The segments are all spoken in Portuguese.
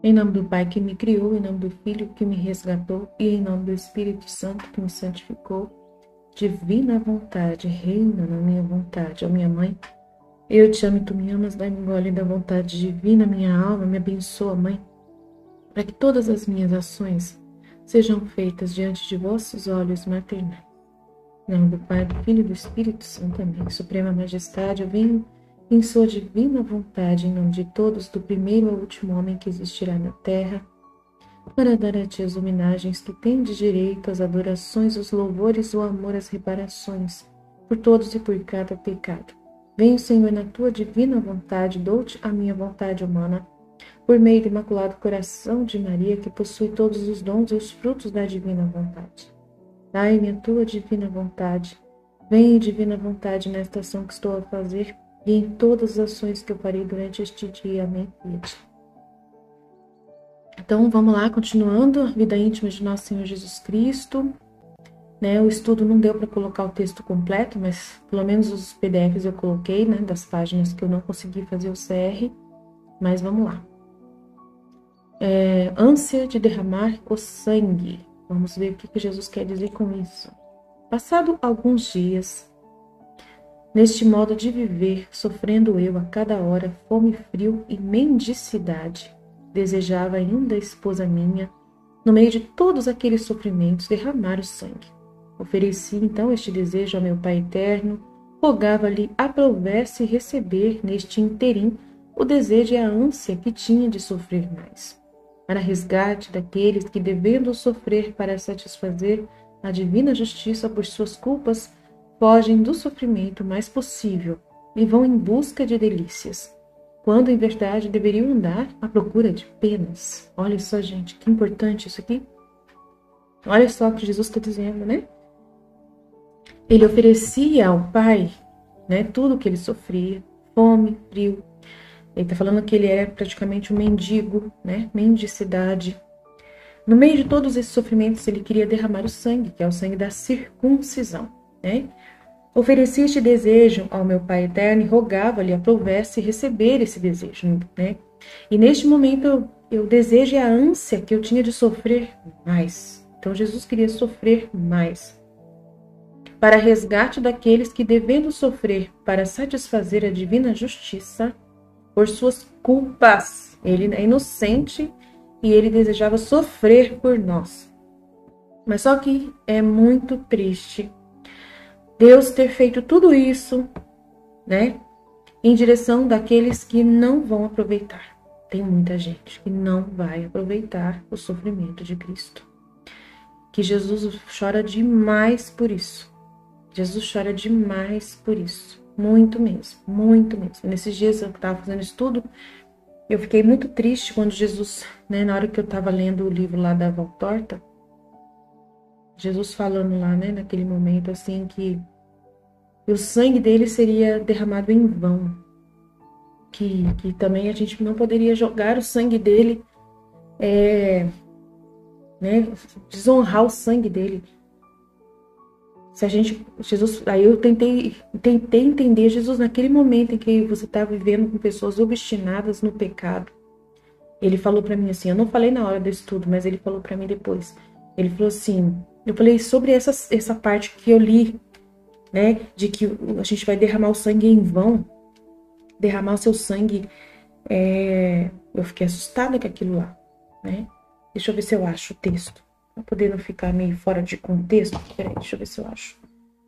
Em nome do Pai que me criou, em nome do Filho que me resgatou e em nome do Espírito Santo que me santificou. Divina vontade, reina na minha vontade. Ó minha mãe, eu te amo e tu me amas, dai-me gole da vontade divina, minha alma, me abençoa, Mãe, para que todas as minhas ações sejam feitas diante de vossos olhos maternais. Em nome do Pai, do Filho e do Espírito Santo. Amém. Suprema Majestade, eu venho em sua divina vontade, em nome de todos, do primeiro ao último homem que existirá na terra, para dar a ti as homenagens que tendes direito, as adorações, os louvores, o amor, as reparações, por todos e por cada pecado. Venho, Senhor, na tua divina vontade, dou-te a minha vontade humana, por meio do Imaculado Coração de Maria, que possui todos os dons e os frutos da divina vontade. Dai-me a tua divina vontade. Venha, divina vontade, nesta ação que estou a fazer e em todas as ações que eu farei durante este dia. Amém. Então, vamos lá, continuando a vida íntima de Nosso Senhor Jesus Cristo. O estudo não deu para colocar o texto completo, mas pelo menos os PDFs eu coloquei, das páginas que eu não consegui fazer o CR. Mas vamos lá. Ânsia de derramar o sangue. Vamos ver o que Jesus quer dizer com isso. Passado alguns dias, neste modo de viver, sofrendo eu a cada hora fome, frio e mendicidade, desejava ainda a esposa minha, no meio de todos aqueles sofrimentos, derramar o sangue. Ofereci então este desejo ao meu Pai eterno, rogava-lhe aprovesse receber neste interim o desejo e a ânsia que tinha de sofrer mais, para resgate daqueles que, devendo sofrer para satisfazer a divina justiça por suas culpas, fogem do sofrimento mais possível e vão em busca de delícias, quando em verdade deveriam andar à procura de penas. Olha só, gente, que importante isso aqui. Olha só o que Jesus está dizendo, Ele oferecia ao Pai, tudo o que ele sofria, fome, frio. Ele está falando que ele era praticamente um mendigo, mendicidade. No meio de todos esses sofrimentos, ele queria derramar o sangue, que é o sangue da circuncisão, Ofereci este desejo ao meu Pai eterno e rogava-lhe aprovesse receber esse desejo, E neste momento eu desejo a ânsia que eu tinha de sofrer mais. Então Jesus queria sofrer mais. Para resgate daqueles que, devendo sofrer para satisfazer a divina justiça, por suas culpas. Ele é inocente e ele desejava sofrer por nós. Mas só que é muito triste Deus ter feito tudo isso, em direção daqueles que não vão aproveitar. Tem muita gente que não vai aproveitar o sofrimento de Cristo. Que Jesus chora demais por isso. Jesus chora demais por isso. Muito mesmo, muito mesmo. Nesses dias eu estava fazendo estudo, eu fiquei muito triste quando Jesus, na hora que eu estava lendo o livro lá da Valtorta, Jesus falando lá, naquele momento assim, que o sangue dele seria derramado em vão. Que também a gente não poderia jogar o sangue dele, desonrar o sangue dele. Se a gente, Jesus, aí eu tentei entender Jesus naquele momento em que você está vivendo com pessoas obstinadas no pecado. Ele falou para mim assim, eu não falei na hora do estudo, mas ele falou para mim depois. Ele falou assim, eu falei sobre essa parte que eu li, de que a gente vai derramar o sangue em vão, derramar o seu sangue. Eu fiquei assustada com aquilo lá, Deixa eu ver se eu acho o texto. Pra poder não ficar meio fora de contexto. Peraí, deixa eu ver se eu acho.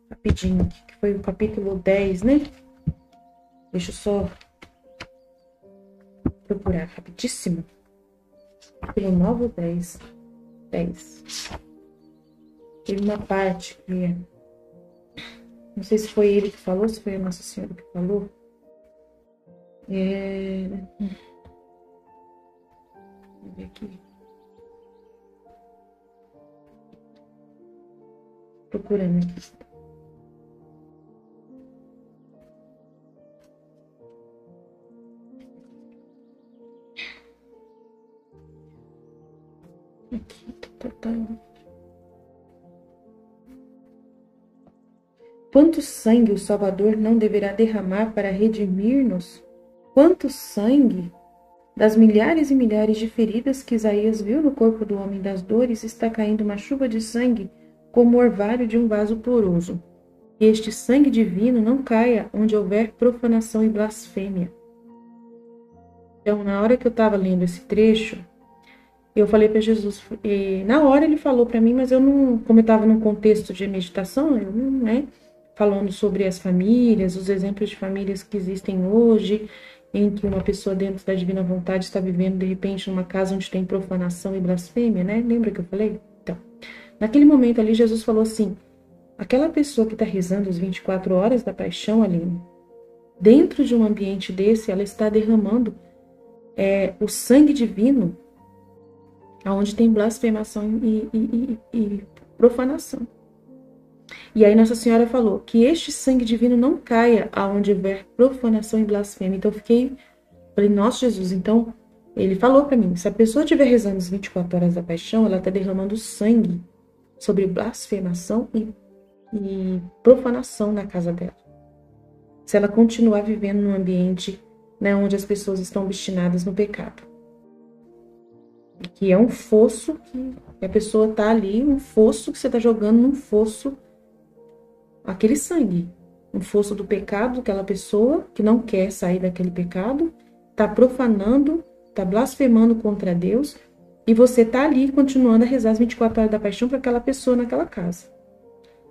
Rapidinho aqui, que foi o capítulo 10, Deixa eu só procurar rapidíssimo. Capítulo 9 ou 10? 10. Teve uma parte que... Não sei se foi ele que falou, se foi a Nossa Senhora que falou. Vamos ver aqui. Procurando aqui. Quanto sangue o Salvador não deverá derramar para redimir-nos? Quanto sangue Das milhares e milhares de feridas que Isaías viu no corpo do homem das dores, está caindo uma chuva de sangue como o orvalho de um vaso poroso. E este sangue divino não caia onde houver profanação e blasfêmia. Então, na hora que eu estava lendo esse trecho, eu falei para Jesus, e na hora ele falou para mim, mas eu não, como eu estava num contexto de meditação, eu não, né, falando sobre as famílias, os exemplos de famílias que existem hoje, em que uma pessoa dentro da divina vontade está vivendo, de repente, numa casa onde tem profanação e blasfêmia, né? Lembra que eu falei? Então, naquele momento ali, Jesus falou assim, aquela pessoa que está rezando as 24 horas da paixão ali, dentro de um ambiente desse, ela está derramando o sangue divino, onde tem blasfemação e profanação. E aí Nossa Senhora falou que este sangue divino não caia aonde houver profanação e blasfêmia. Então eu falei, nossa Jesus, então ele falou para mim, se a pessoa estiver rezando as 24 horas da paixão, ela está derramando sangue sobre blasfemação e profanação na casa dela. Se ela continuar vivendo num ambiente, né, onde as pessoas estão obstinadas no pecado. Que é um fosso que a pessoa está ali, um fosso que você está jogando num fosso, aquele sangue, um fosso do pecado daquela pessoa que não quer sair daquele pecado, está profanando, está blasfemando contra Deus, e você está ali continuando a rezar as 24 horas da paixão para aquela pessoa naquela casa.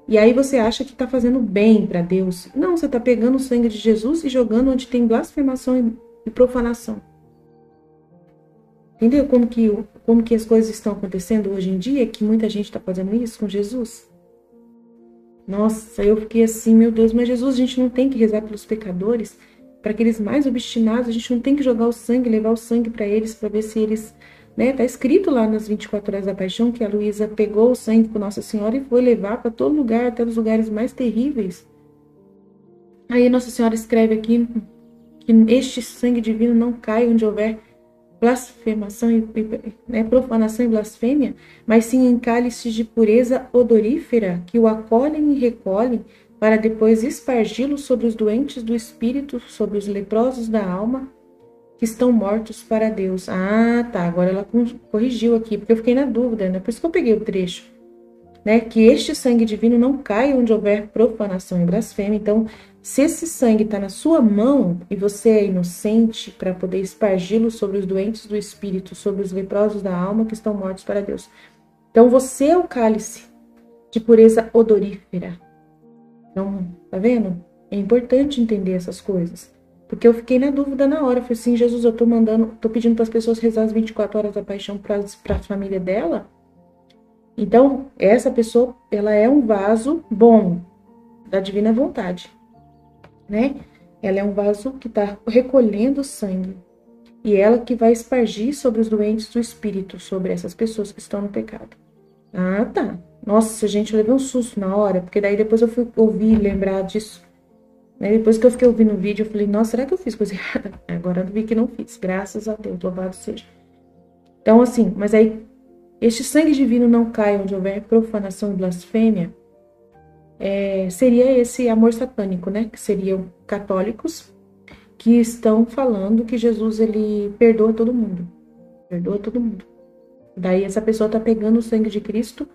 E aí você acha que está fazendo bem para Deus. Não, você está pegando o sangue de Jesus e jogando onde tem blasfemação e profanação. Entendeu como que as coisas estão acontecendo hoje em dia, que muita gente está fazendo isso com Jesus? Nossa, eu fiquei assim, meu Deus, mas Jesus, a gente não tem que rezar pelos pecadores, para aqueles mais obstinados, a gente não tem que jogar o sangue, levar o sangue para eles, para ver se eles, né, tá escrito lá nas 24 horas da paixão, que a Luísa pegou o sangue com Nossa Senhora e foi levar para todo lugar, até os lugares mais terríveis. Aí Nossa Senhora escreve aqui que este sangue divino não cai onde houver blasfemação e profanação e blasfêmia, mas sim em cálices de pureza odorífera que o acolhem e recolhem para depois espargi-lo sobre os doentes do espírito, sobre os leprosos da alma que estão mortos para Deus. Ah, tá, agora ela corrigiu aqui, porque eu fiquei na dúvida, né? Por isso que eu peguei o trecho, né? Que este sangue divino não cai onde houver profanação e blasfêmia. Então, se esse sangue está na sua mão e você é inocente para poder espargi-lo sobre os doentes do espírito, sobre os leprosos da alma que estão mortos para Deus. Então, você é o cálice de pureza odorífera. Então, tá vendo? É importante entender essas coisas. Porque eu fiquei na dúvida na hora. Eu falei assim, Jesus, eu tô pedindo para as pessoas rezar as 24 horas da paixão para a família dela. Então, essa pessoa, ela é um vaso bom da divina vontade, né? Ela é um vaso que está recolhendo sangue. E ela que vai espargir sobre os doentes do espírito, sobre essas pessoas que estão no pecado. Ah, tá. Nossa, gente, eu levei um susto na hora, porque daí depois eu fui ouvir, lembrar disso. Né? Depois que eu fiquei ouvindo o vídeo, eu falei, nossa, será que eu fiz coisa errada? Agora eu vi que não fiz, graças a Deus, louvado seja. Então, assim, mas aí, este sangue divino não cai onde houver profanação e blasfêmia, seria esse amor satânico, né? Que seriam católicos que estão falando que Jesus, ele perdoa todo mundo. Perdoa todo mundo. Daí essa pessoa está pegando o sangue de Cristo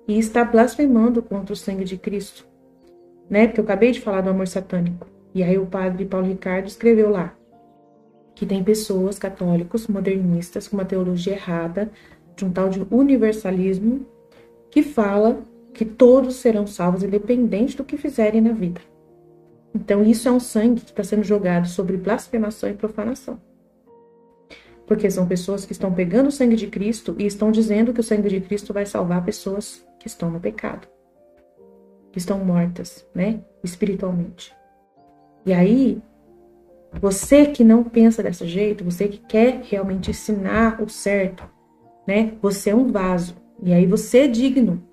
e está blasfemando contra o sangue de Cristo, né? Porque eu acabei de falar do amor satânico. E aí o padre Paulo Ricardo escreveu lá que tem pessoas católicos modernistas com uma teologia errada, de um tal de universalismo, que fala que todos serão salvos independente do que fizerem na vida. Então isso é um sangue que está sendo jogado sobre blasfemação e profanação. Porque são pessoas que estão pegando o sangue de Cristo e estão dizendo que o sangue de Cristo vai salvar pessoas que estão no pecado, que estão mortas, né, espiritualmente. E aí, você que não pensa desse jeito, você que quer realmente ensinar o certo, né, você é um vaso. E aí você é digno.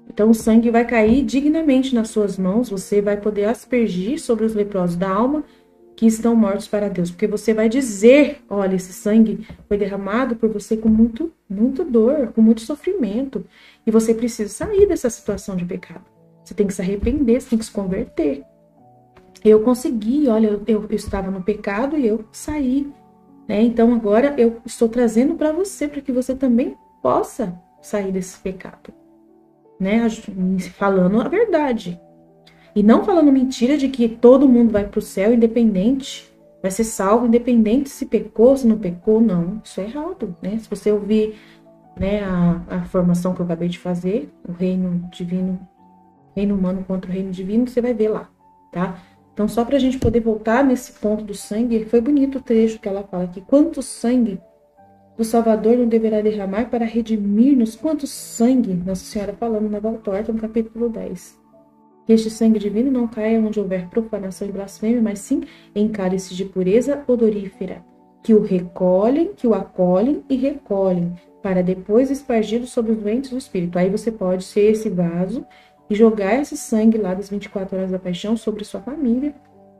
Então o sangue vai cair dignamente nas suas mãos, você vai poder aspergir sobre os leprosos da alma que estão mortos para Deus, porque você vai dizer, olha, esse sangue foi derramado por você com muito dor, com muito sofrimento, e você precisa sair dessa situação de pecado. Você tem que se arrepender, você tem que se converter. Eu consegui, olha, eu estava no pecado e eu saí, né? Então agora eu estou trazendo para você, para que você também possa sair desse pecado, né? Falando a verdade. E não falando mentira de que todo mundo vai para o céu independente, vai ser salvo independente se pecou, se não pecou, não. Isso é errado, né? Se você ouvir, né, a formação que eu acabei de fazer, o reino divino, reino humano contra o reino divino, você vai ver lá, tá? Então, só para a gente poder voltar nesse ponto do sangue, foi bonito o trecho que ela fala aqui. Quanto sangue o Salvador não deverá derramar para redimir-nos? Quanto sangue, Nossa Senhora falando na Valtorta, no capítulo 10. Que este sangue divino não caia onde houver profanação e blasfêmia, mas sim em cálices de pureza odorífera, que o recolhem, que o acolhem e recolhem, para depois espargido sobre os doentes do Espírito. Aí você pode ser esse vaso e jogar esse sangue lá das 24 horas da paixão sobre sua família,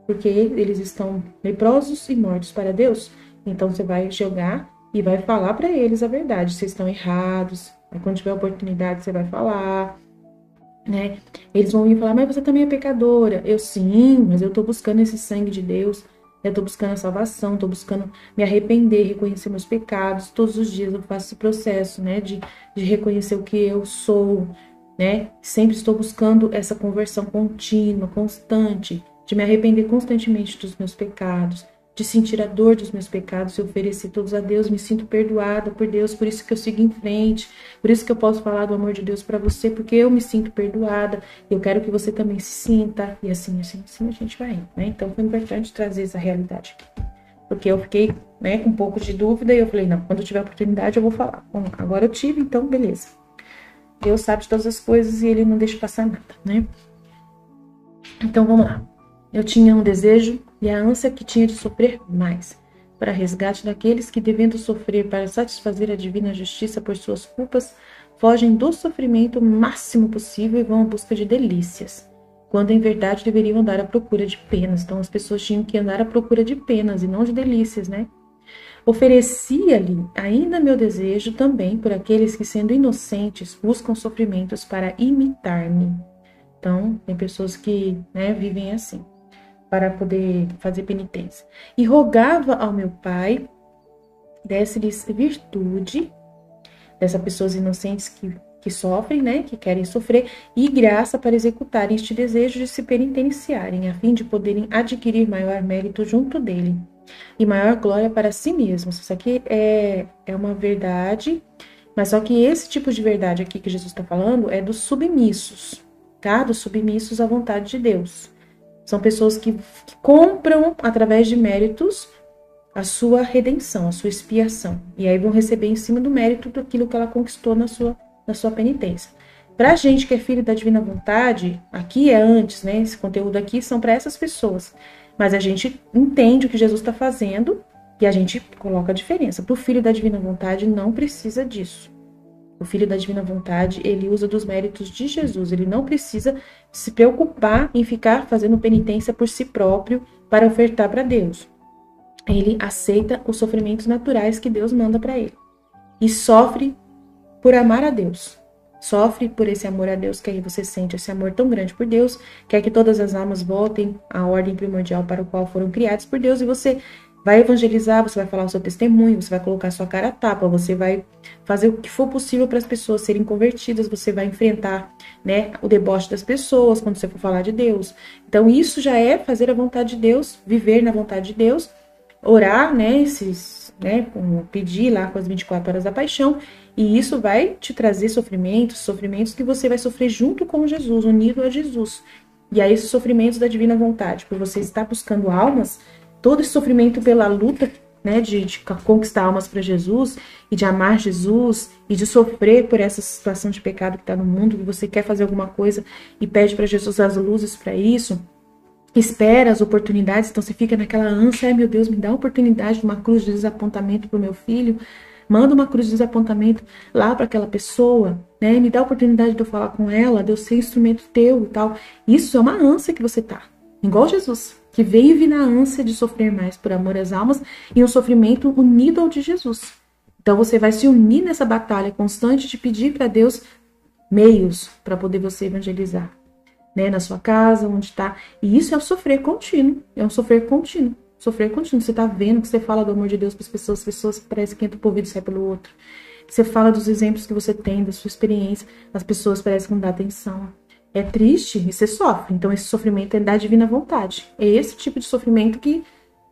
porque eles estão leprosos e mortos para Deus. Então você vai jogar e vai falar para eles a verdade. Vocês estão errados. Aí quando tiver oportunidade você vai falar, né? Eles vão vir falar, mas você também é pecadora. Eu sim, mas eu tô buscando esse sangue de Deus. Eu tô buscando a salvação, tô buscando me arrepender, reconhecer meus pecados. Todos os dias eu faço esse processo, né? De reconhecer o que eu sou, né? Sempre estou buscando essa conversão contínua, constante, de me arrepender constantemente dos meus pecados, de sentir a dor dos meus pecados e oferecer todos a Deus. Me sinto perdoada por Deus, por isso que eu sigo em frente, por isso que eu posso falar do amor de Deus para você, porque eu me sinto perdoada. Eu quero que você também se sinta, e assim a gente vai indo, né? Então foi importante trazer essa realidade aqui, porque eu fiquei, né, com um pouco de dúvida e eu falei, não, quando eu tiver oportunidade eu vou falar. Bom, agora eu tive, então beleza. Deus sabe de todas as coisas e Ele não deixa passar nada, né? Então vamos lá. Eu tinha um desejo e a ânsia que tinha de sofrer mais, para resgate daqueles que, devendo sofrer para satisfazer a divina justiça por suas culpas, fogem do sofrimento o máximo possível e vão à busca de delícias, quando em verdade deveriam andar à procura de penas. Então as pessoas tinham que andar à procura de penas e não de delícias, né? Oferecia-lhe ainda meu desejo também por aqueles que, sendo inocentes, buscam sofrimentos para imitar-me. Então, tem pessoas que, né, vivem assim, para poder fazer penitência. E rogava ao meu Pai, desse-lhes virtude, dessas pessoas inocentes que sofrem, né, que querem sofrer, e graça para executarem este desejo de se penitenciarem, a fim de poderem adquirir maior mérito junto dele e maior glória para si mesmos. Isso aqui é uma verdade, mas só que esse tipo de verdade aqui que Jesus está falando é dos submissos, tá? Dos submissos à vontade de Deus. São pessoas que compram, através de méritos, a sua redenção, a sua expiação. E aí vão receber em cima do mérito daquilo que ela conquistou na sua penitência. Para a gente que é filho da divina vontade, aqui é antes, né? Esse conteúdo aqui são para essas pessoas. Mas a gente entende o que Jesus está fazendo e a gente coloca a diferença. Para o filho da divina vontade, não precisa disso. O filho da divina vontade, ele usa dos méritos de Jesus. Ele não precisa se preocupar em ficar fazendo penitência por si próprio para ofertar para Deus. Ele aceita os sofrimentos naturais que Deus manda para ele. E sofre por amar a Deus. Sofre por esse amor a Deus, que aí você sente esse amor tão grande por Deus, quer que todas as almas voltem à ordem primordial para o qual foram criadas por Deus, e você vai evangelizar, você vai falar o seu testemunho, você vai colocar a sua cara a tapa, você vai fazer o que for possível para as pessoas serem convertidas, você vai enfrentar, né, o deboche das pessoas quando você for falar de Deus. Então isso já é fazer a vontade de Deus, viver na vontade de Deus, orar, né, pedir lá com as 24 horas da paixão, e isso vai te trazer sofrimentos que você vai sofrer junto com Jesus, unido a Jesus. E aí esses sofrimentos da divina vontade, por você estar buscando almas, todo esse sofrimento pela luta, né, de conquistar almas para Jesus, e de amar Jesus, e de sofrer por essa situação de pecado que está no mundo, que você quer fazer alguma coisa e pede para Jesus as luzes para isso, espera as oportunidades, então você fica naquela ânsia, ai meu Deus, me dá uma oportunidade de uma cruz de desapontamento para o meu filho, manda uma cruz de desapontamento lá para aquela pessoa, né? Me dá a oportunidade de eu falar com ela, de eu ser instrumento teu e tal. Isso é uma ânsia que você tá, igual Jesus, que vive na ânsia de sofrer mais por amor às almas e um sofrimento unido ao de Jesus. Então você vai se unir nessa batalha constante de pedir para Deus meios para poder você evangelizar, né, na sua casa, onde está. E isso é o sofrer contínuo, é um sofrer contínuo. Sofrer contínuo. Você tá vendo que você fala do amor de Deus para as pessoas parecem que entra por ouvido e sai pelo outro. Você fala dos exemplos que você tem, da sua experiência, as pessoas parecem que não dão atenção. É triste e você sofre. Então, esse sofrimento é da divina vontade. É esse tipo de sofrimento que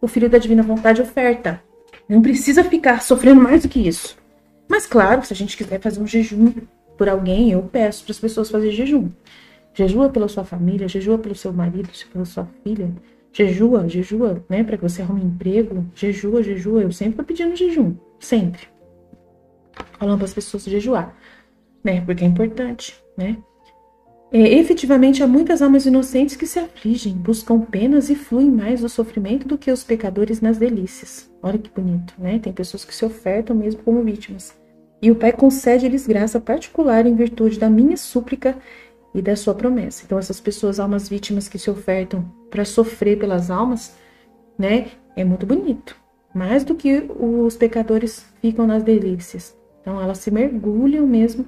o Filho da Divina Vontade oferta. Não precisa ficar sofrendo mais do que isso. Mas, claro, se a gente quiser fazer um jejum por alguém, eu peço para as pessoas fazerem jejum. Jejua pela sua família, jejua pelo seu marido, pela sua filha. Jejua, né, para que você arrume emprego. Jejua. Eu sempre tô pedindo jejum. Sempre. Falando para as pessoas jejuar, né, porque é importante, né. Efetivamente, há muitas almas inocentes que se afligem, buscam penas e fluem mais do sofrimento do que os pecadores nas delícias. Olha que bonito, né? Tem pessoas que se ofertam mesmo como vítimas. E o Pai concede-lhes graça particular em virtude da minha súplica e da sua promessa. Então, essas pessoas, almas vítimas que se ofertam para sofrer pelas almas, né? É muito bonito. Mais do que os pecadores ficam nas delícias. Então, elas se mergulham mesmo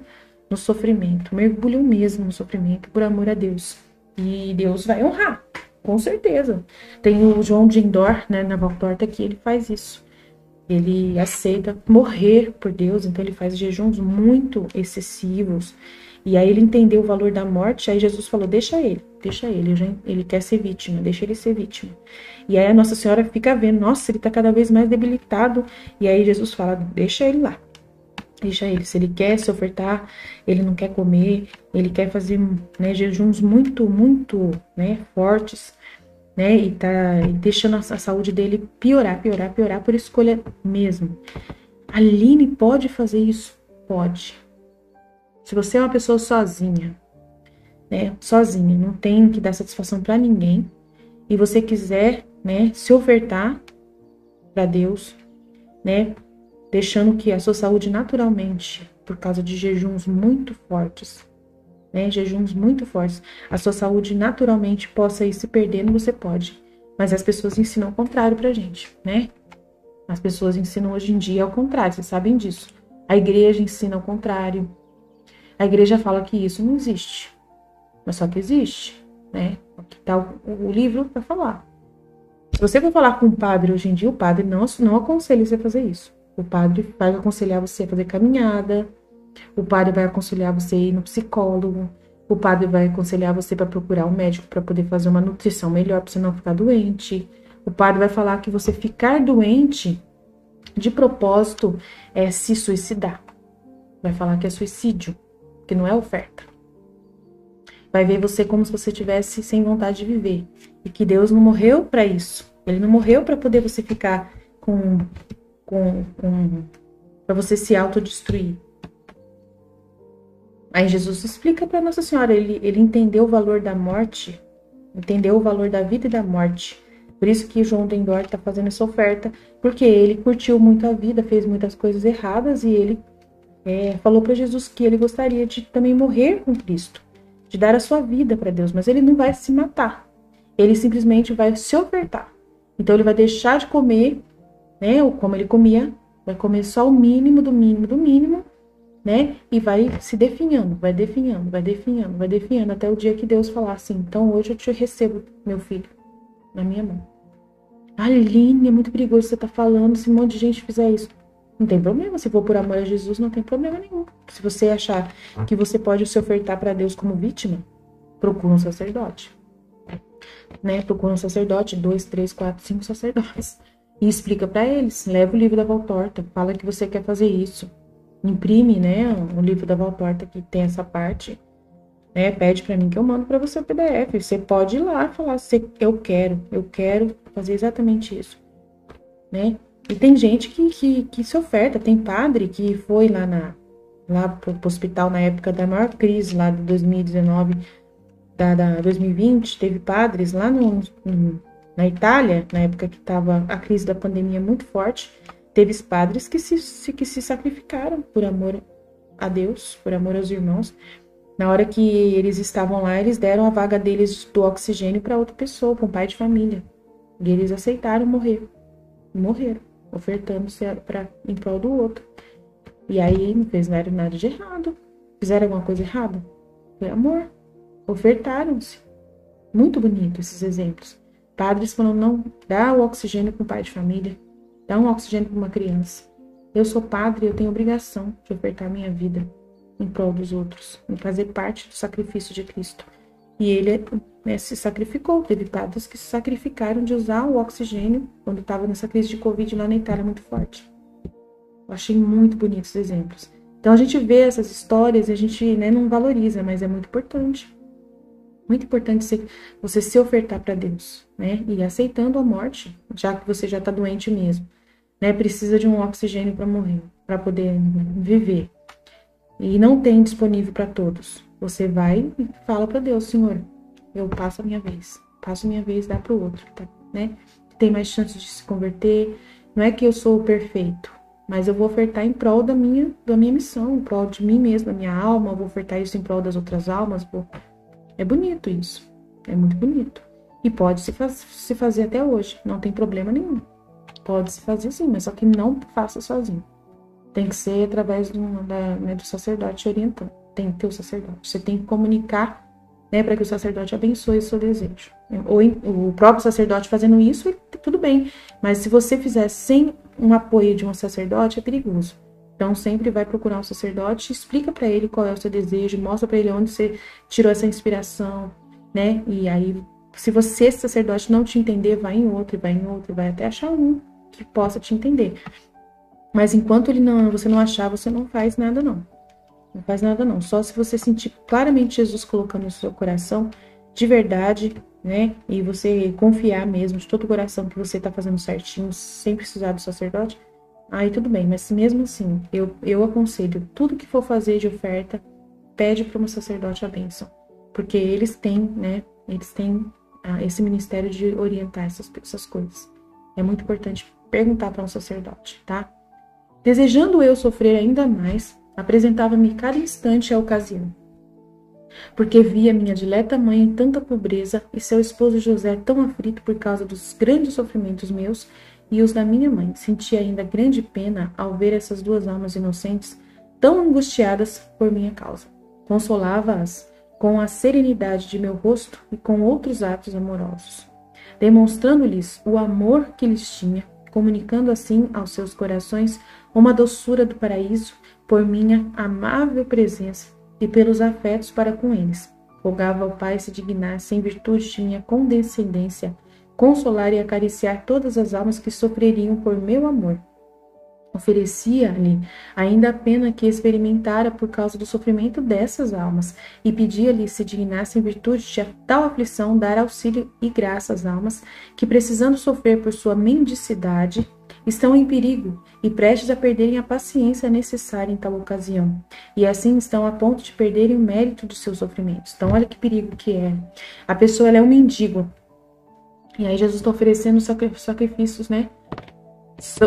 no sofrimento, mergulham mesmo no sofrimento por amor a Deus. E Deus vai honrar, com certeza. Tem o João de Endor, né, na Valtorta, que ele faz isso. Ele aceita morrer por Deus, então ele faz jejuns muito excessivos. E aí ele entendeu o valor da morte, aí Jesus falou, deixa ele, ele quer ser vítima, deixa ele ser vítima. E aí a Nossa Senhora fica vendo, nossa, ele tá cada vez mais debilitado. E aí Jesus fala, deixa ele lá. Deixa ele, se ele quer se ofertar, ele não quer comer, ele quer fazer, né, jejuns muito, né, fortes, né, e tá deixando a saúde dele piorar por escolha mesmo. A Aline pode fazer isso? Pode. Se você é uma pessoa sozinha, né, sozinha, não tem que dar satisfação para ninguém, e você quiser, né, se ofertar para Deus, né, deixando que a sua saúde naturalmente, por causa de jejuns muito fortes, né, jejuns muito fortes, a sua saúde naturalmente possa ir se perdendo, você pode. Mas as pessoas ensinam o contrário pra gente, né? As pessoas ensinam hoje em dia ao contrário, vocês sabem disso. A igreja ensina ao contrário. A igreja fala que isso não existe. Mas só que existe, né? Aqui tá o livro para falar. Se você for falar com um padre hoje em dia, o padre não aconselha você a fazer isso. O padre vai aconselhar você a fazer caminhada, o padre vai aconselhar você a ir no psicólogo, o padre vai aconselhar você para procurar um médico para poder fazer uma nutrição melhor para você não ficar doente. O padre vai falar que você ficar doente de propósito é se suicidar. Vai falar que é suicídio, que não é oferta. Vai ver você como se você estivesse sem vontade de viver. E que Deus não morreu para isso. Ele não morreu para poder você ficar para você se autodestruir. Aí Jesus explica para Nossa Senhora, ele entendeu o valor da morte, entendeu o valor da vida e da morte. Por isso que João de Endor está fazendo essa oferta, porque ele curtiu muito a vida, fez muitas coisas erradas e ele falou para Jesus que ele gostaria de também morrer com Cristo, de dar a sua vida para Deus, mas ele não vai se matar, ele simplesmente vai se ofertar. Então ele vai deixar de comer, né, como ele comia, vai comer só o mínimo do mínimo, né, e vai se definhando, vai definhando, até o dia que Deus falar assim, então hoje eu te recebo, meu filho, na minha mão. Aline, é muito perigoso você tá falando, se um monte de gente fizer isso. Não tem problema, se for por amor a Jesus, não tem problema nenhum. Se você achar que você pode se ofertar para Deus como vítima, procura um sacerdote. Né? Procura um sacerdote, 2, 3, 4, 5 sacerdotes. E explica para eles, leva o livro da Valtorta, fala que você quer fazer isso. Imprime, né, o livro da Valtorta que tem essa parte, né, pede para mim que eu mando para você o PDF. Você pode ir lá e falar, eu quero fazer exatamente isso, né? E tem gente que se oferta, tem padre que foi lá pro hospital na época da maior crise lá de 2019, da 2020, teve padres lá na Itália, na época que estava a crise da pandemia muito forte, teve padres que se sacrificaram por amor a Deus, por amor aos irmãos. Na hora que eles estavam lá, eles deram a vaga deles do oxigênio para outra pessoa, para um pai de família. E eles aceitaram morrer. Morreram, ofertando-se em prol do outro. E aí não fizeram nada de errado. Fizeram alguma coisa errada? Foi amor. Ofertaram-se. Muito bonito esses exemplos. Padres falando, não, dá o oxigênio para um pai de família, dá um oxigênio para uma criança. Eu sou padre, eu tenho obrigação de ofertar minha vida em prol dos outros, em fazer parte do sacrifício de Cristo. E ele, né, se sacrificou. Teve padres que se sacrificaram de usar o oxigênio quando estava nessa crise de Covid lá na Itália muito forte. Eu achei muito bonitos os exemplos. Então a gente vê essas histórias e a gente, né, não valoriza, mas é muito importante. Muito importante você se ofertar para Deus, né? E aceitando a morte, já que você já está doente mesmo, né? Precisa de um oxigênio para morrer, para poder viver. E não tem disponível para todos. Você vai e fala para Deus, Senhor, eu passo a minha vez, dá para o outro, tá, né? Tem mais chance de se converter. Não é que eu sou o perfeito, mas eu vou ofertar em prol da minha missão, em prol de mim mesma, da minha alma, eu vou ofertar isso em prol das outras almas. É bonito isso, é muito bonito. E pode se fazer até hoje, não tem problema nenhum. Pode se fazer sim, mas só que não faça sozinho. Tem que ser através do sacerdote te orientando. Tem que ter o sacerdote. Você tem que comunicar, né, para que o sacerdote abençoe o seu desejo. Ou o próprio sacerdote fazendo isso, tudo bem. Mas se você fizer sem um apoio de um sacerdote, é perigoso. Então, sempre vai procurar um sacerdote, explica para ele qual é o seu desejo, mostra para ele onde você tirou essa inspiração, né? E aí, se esse sacerdote não te entender, vai em outro, vai até achar um que possa te entender. Mas enquanto você não achar, você não faz nada, não. Não faz nada, não. Só se você sentir claramente Jesus colocando no seu coração, de verdade, né? E você confiar mesmo de todo o coração que você está fazendo certinho, sem precisar do sacerdote, aí tudo bem. Mas mesmo assim, eu aconselho, tudo que for fazer de oferta, pede para um sacerdote a bênção. Porque eles têm, né? Eles têm esse ministério de orientar essas coisas. É muito importante perguntar para um sacerdote, tá? Desejando eu sofrer ainda mais, apresentava-me cada instante a ocasião. Porque via minha dileta mãe em tanta pobreza e seu esposo José tão aflito por causa dos grandes sofrimentos meus e os da minha mãe. Sentia ainda grande pena ao ver essas duas almas inocentes tão angustiadas por minha causa. Consolava-as com a serenidade de meu rosto e com outros atos amorosos, demonstrando-lhes o amor que lhes tinha, comunicando assim aos seus corações uma doçura do paraíso por minha amável presença e pelos afetos para com eles. Rogava ao Pai se dignasse, em virtude de minha condescendência, consolar e acariciar todas as almas que sofreriam por meu amor. Oferecia-lhe ainda a pena que experimentara por causa do sofrimento dessas almas, e pedia-lhe se dignasse, em virtude de tal aflição, dar auxílio e graça às almas que, precisando sofrer por sua mendicidade, estão em perigo e prestes a perderem a paciência necessária em tal ocasião, e assim estão a ponto de perderem o mérito dos seus sofrimentos. Então, olha que perigo que é. A pessoa, ela é um mendigo, e aí Jesus está oferecendo sacrifícios, né?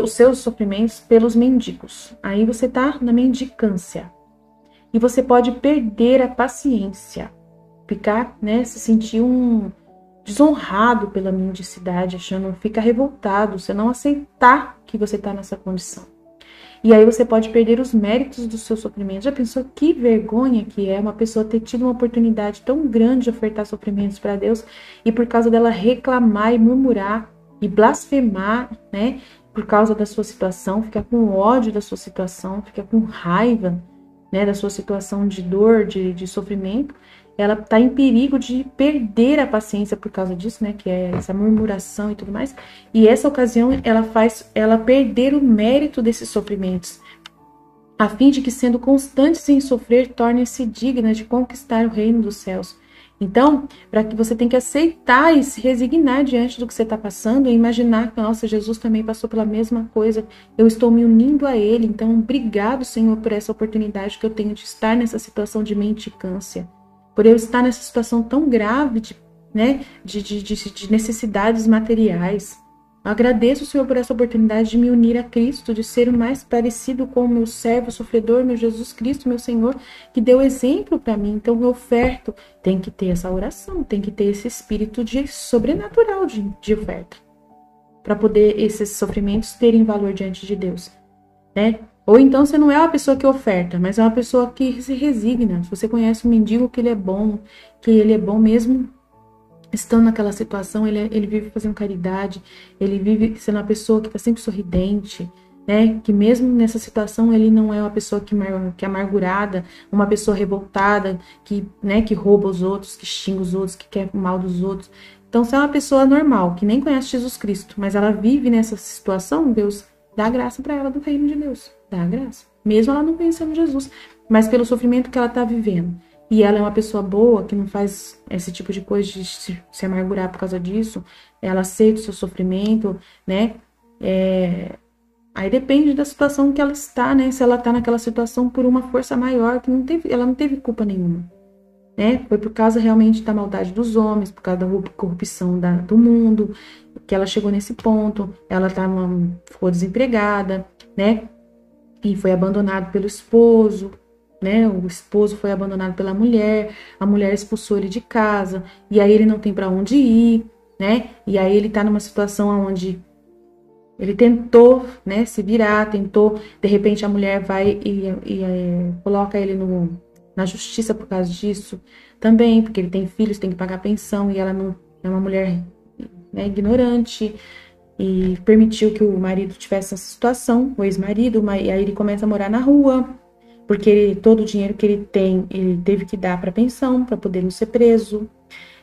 Os seus sofrimentos pelos mendigos. Aí você tá na mendicância. E você pode perder a paciência. Ficar, né, se sentir desonrado pela mendicidade, fica revoltado, você não aceitar que você tá nessa condição. E aí você pode perder os méritos do seu sofrimento. Já pensou que vergonha que é uma pessoa ter tido uma oportunidade tão grande de ofertar sofrimentos para Deus e por causa dela reclamar e murmurar e blasfemar, né? Por causa da sua situação, fica com ódio da sua situação, fica com raiva, né, da sua situação de dor, de sofrimento, ela está em perigo de perder a paciência por causa disso, né, que é essa murmuração e tudo mais. E essa ocasião, ela faz ela perder o mérito desses sofrimentos, a fim de que, sendo constantes em sofrer, torne-se digna de conquistar o reino dos céus. Então, para que você tem que aceitar e se resignar diante do que você está passando e imaginar que, nossa, Jesus também passou pela mesma coisa, eu estou me unindo a Ele, então obrigado, Senhor, por essa oportunidade que eu tenho de estar nessa situação de mendicância, por eu estar nessa situação tão grave de necessidades materiais. Agradeço, Senhor, por essa oportunidade de me unir a Cristo, de ser o mais parecido com o meu servo sofredor, meu Jesus Cristo, meu Senhor, que deu exemplo para mim. Então, eu oferto. Tem que ter essa oração, tem que ter esse espírito sobrenatural de oferta, para poder esses sofrimentos terem valor diante de Deus, né? Ou então você não é uma pessoa que oferta, mas é uma pessoa que se resigna. Se você conhece um mendigo que ele é bom mesmo estando naquela situação, ele vive fazendo caridade, ele vive sendo uma pessoa que está sempre sorridente, né? Que mesmo nessa situação ele não é uma pessoa que é amargurada, uma pessoa revoltada, que, né, que rouba os outros, que xinga os outros, que quer o mal dos outros. Então, se é uma pessoa normal, que nem conhece Jesus Cristo, mas ela vive nessa situação, Deus dá graça para ela do reino de Deus. Dá graça. Mesmo ela não conhecendo Jesus, mas pelo sofrimento que ela está vivendo. E ela é uma pessoa boa, que não faz esse tipo de coisa de se amargurar por causa disso. Ela aceita o seu sofrimento, né? Aí depende da situação que ela está, né? Se ela está naquela situação por uma força maior, que ela não teve culpa nenhuma. Né? Foi por causa realmente da maldade dos homens, por causa da corrupção do mundo, que ela chegou nesse ponto. Ela ficou desempregada, né? E foi abandonado pelo esposo, né? O esposo foi abandonado pela mulher, a mulher expulsou ele de casa, e aí ele não tem para onde ir, né? E aí ele tá numa situação onde ele tentou, né, se virar, tentou, de repente a mulher vai e coloca ele na justiça por causa disso, também, porque ele tem filhos, tem que pagar pensão, e ela não é uma mulher, né, ignorante, e permitiu que o marido tivesse essa situação, o ex-marido, e aí ele começa a morar na rua, porque todo o dinheiro que ele tem, ele teve que dar para pensão, para poder não ser preso.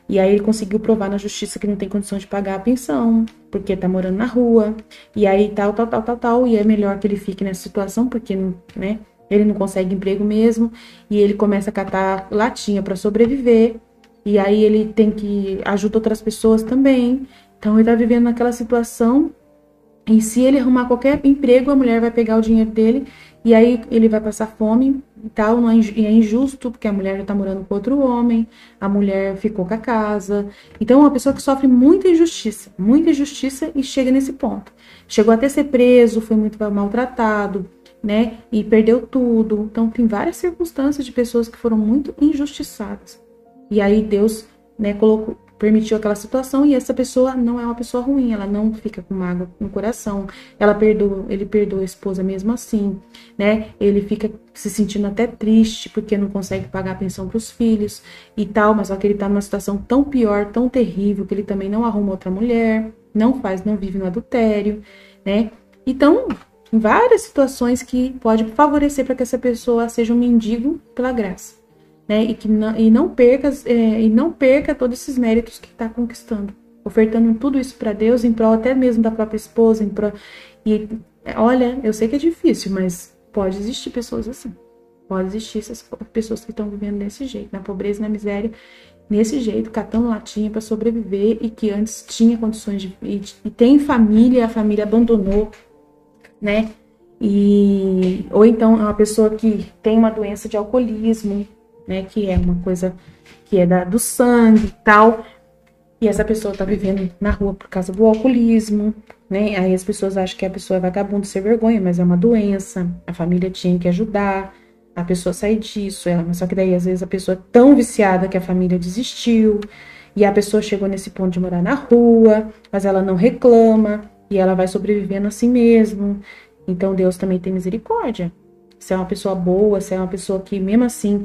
E aí ele conseguiu provar na justiça que não tem condição de pagar a pensão, porque tá morando na rua. E aí tal. E é melhor que ele fique nessa situação, porque, né, ele não consegue emprego mesmo. E ele começa a catar latinha para sobreviver. E aí ele tem que ajudar outras pessoas também. Então ele tá vivendo naquela situação. E se ele arrumar qualquer emprego, a mulher vai pegar o dinheiro dele. E aí ele vai passar fome e tal. E é injusto, porque a mulher já tá morando com outro homem. A mulher ficou com a casa. Então é uma pessoa que sofre muita injustiça e chega nesse ponto. Chegou até ser preso, foi muito maltratado, né? E perdeu tudo. Então tem várias circunstâncias de pessoas que foram muito injustiçadas. E aí Deus, né, permitiu aquela situação, e essa pessoa não é uma pessoa ruim, ela não fica com mágoa no coração, ele perdoa a esposa mesmo assim, né? Ele fica se sentindo até triste porque não consegue pagar a pensão para os filhos e tal, mas só que ele tá numa situação tão pior, tão terrível, que ele também não arruma outra mulher, não vive no adultério, né? Então, várias situações que pode favorecer para que essa pessoa seja um mendigo pela graça. Né, e não perca todos esses méritos que está conquistando, ofertando tudo isso para Deus, em prol até mesmo da própria esposa, e olha, eu sei que é difícil, mas pode existir pessoas assim, pode existir essas pessoas que estão vivendo desse jeito, na pobreza e na miséria, nesse jeito, catando latinha para sobreviver, e que antes tinha condições e tem família, a família abandonou, né, ou então é uma pessoa que tem uma doença de alcoolismo, né, que é uma coisa que é do sangue e tal, e essa pessoa tá vivendo na rua por causa do alcoolismo, né, aí as pessoas acham que a pessoa é vagabunda, sem vergonha, mas é uma doença, a família tinha que ajudar a pessoa a sair disso, só que daí às vezes a pessoa é tão viciada que a família desistiu, e a pessoa chegou nesse ponto de morar na rua, mas ela não reclama, e ela vai sobrevivendo assim mesmo. Então Deus também tem misericórdia, se é uma pessoa boa, se é uma pessoa que mesmo assim,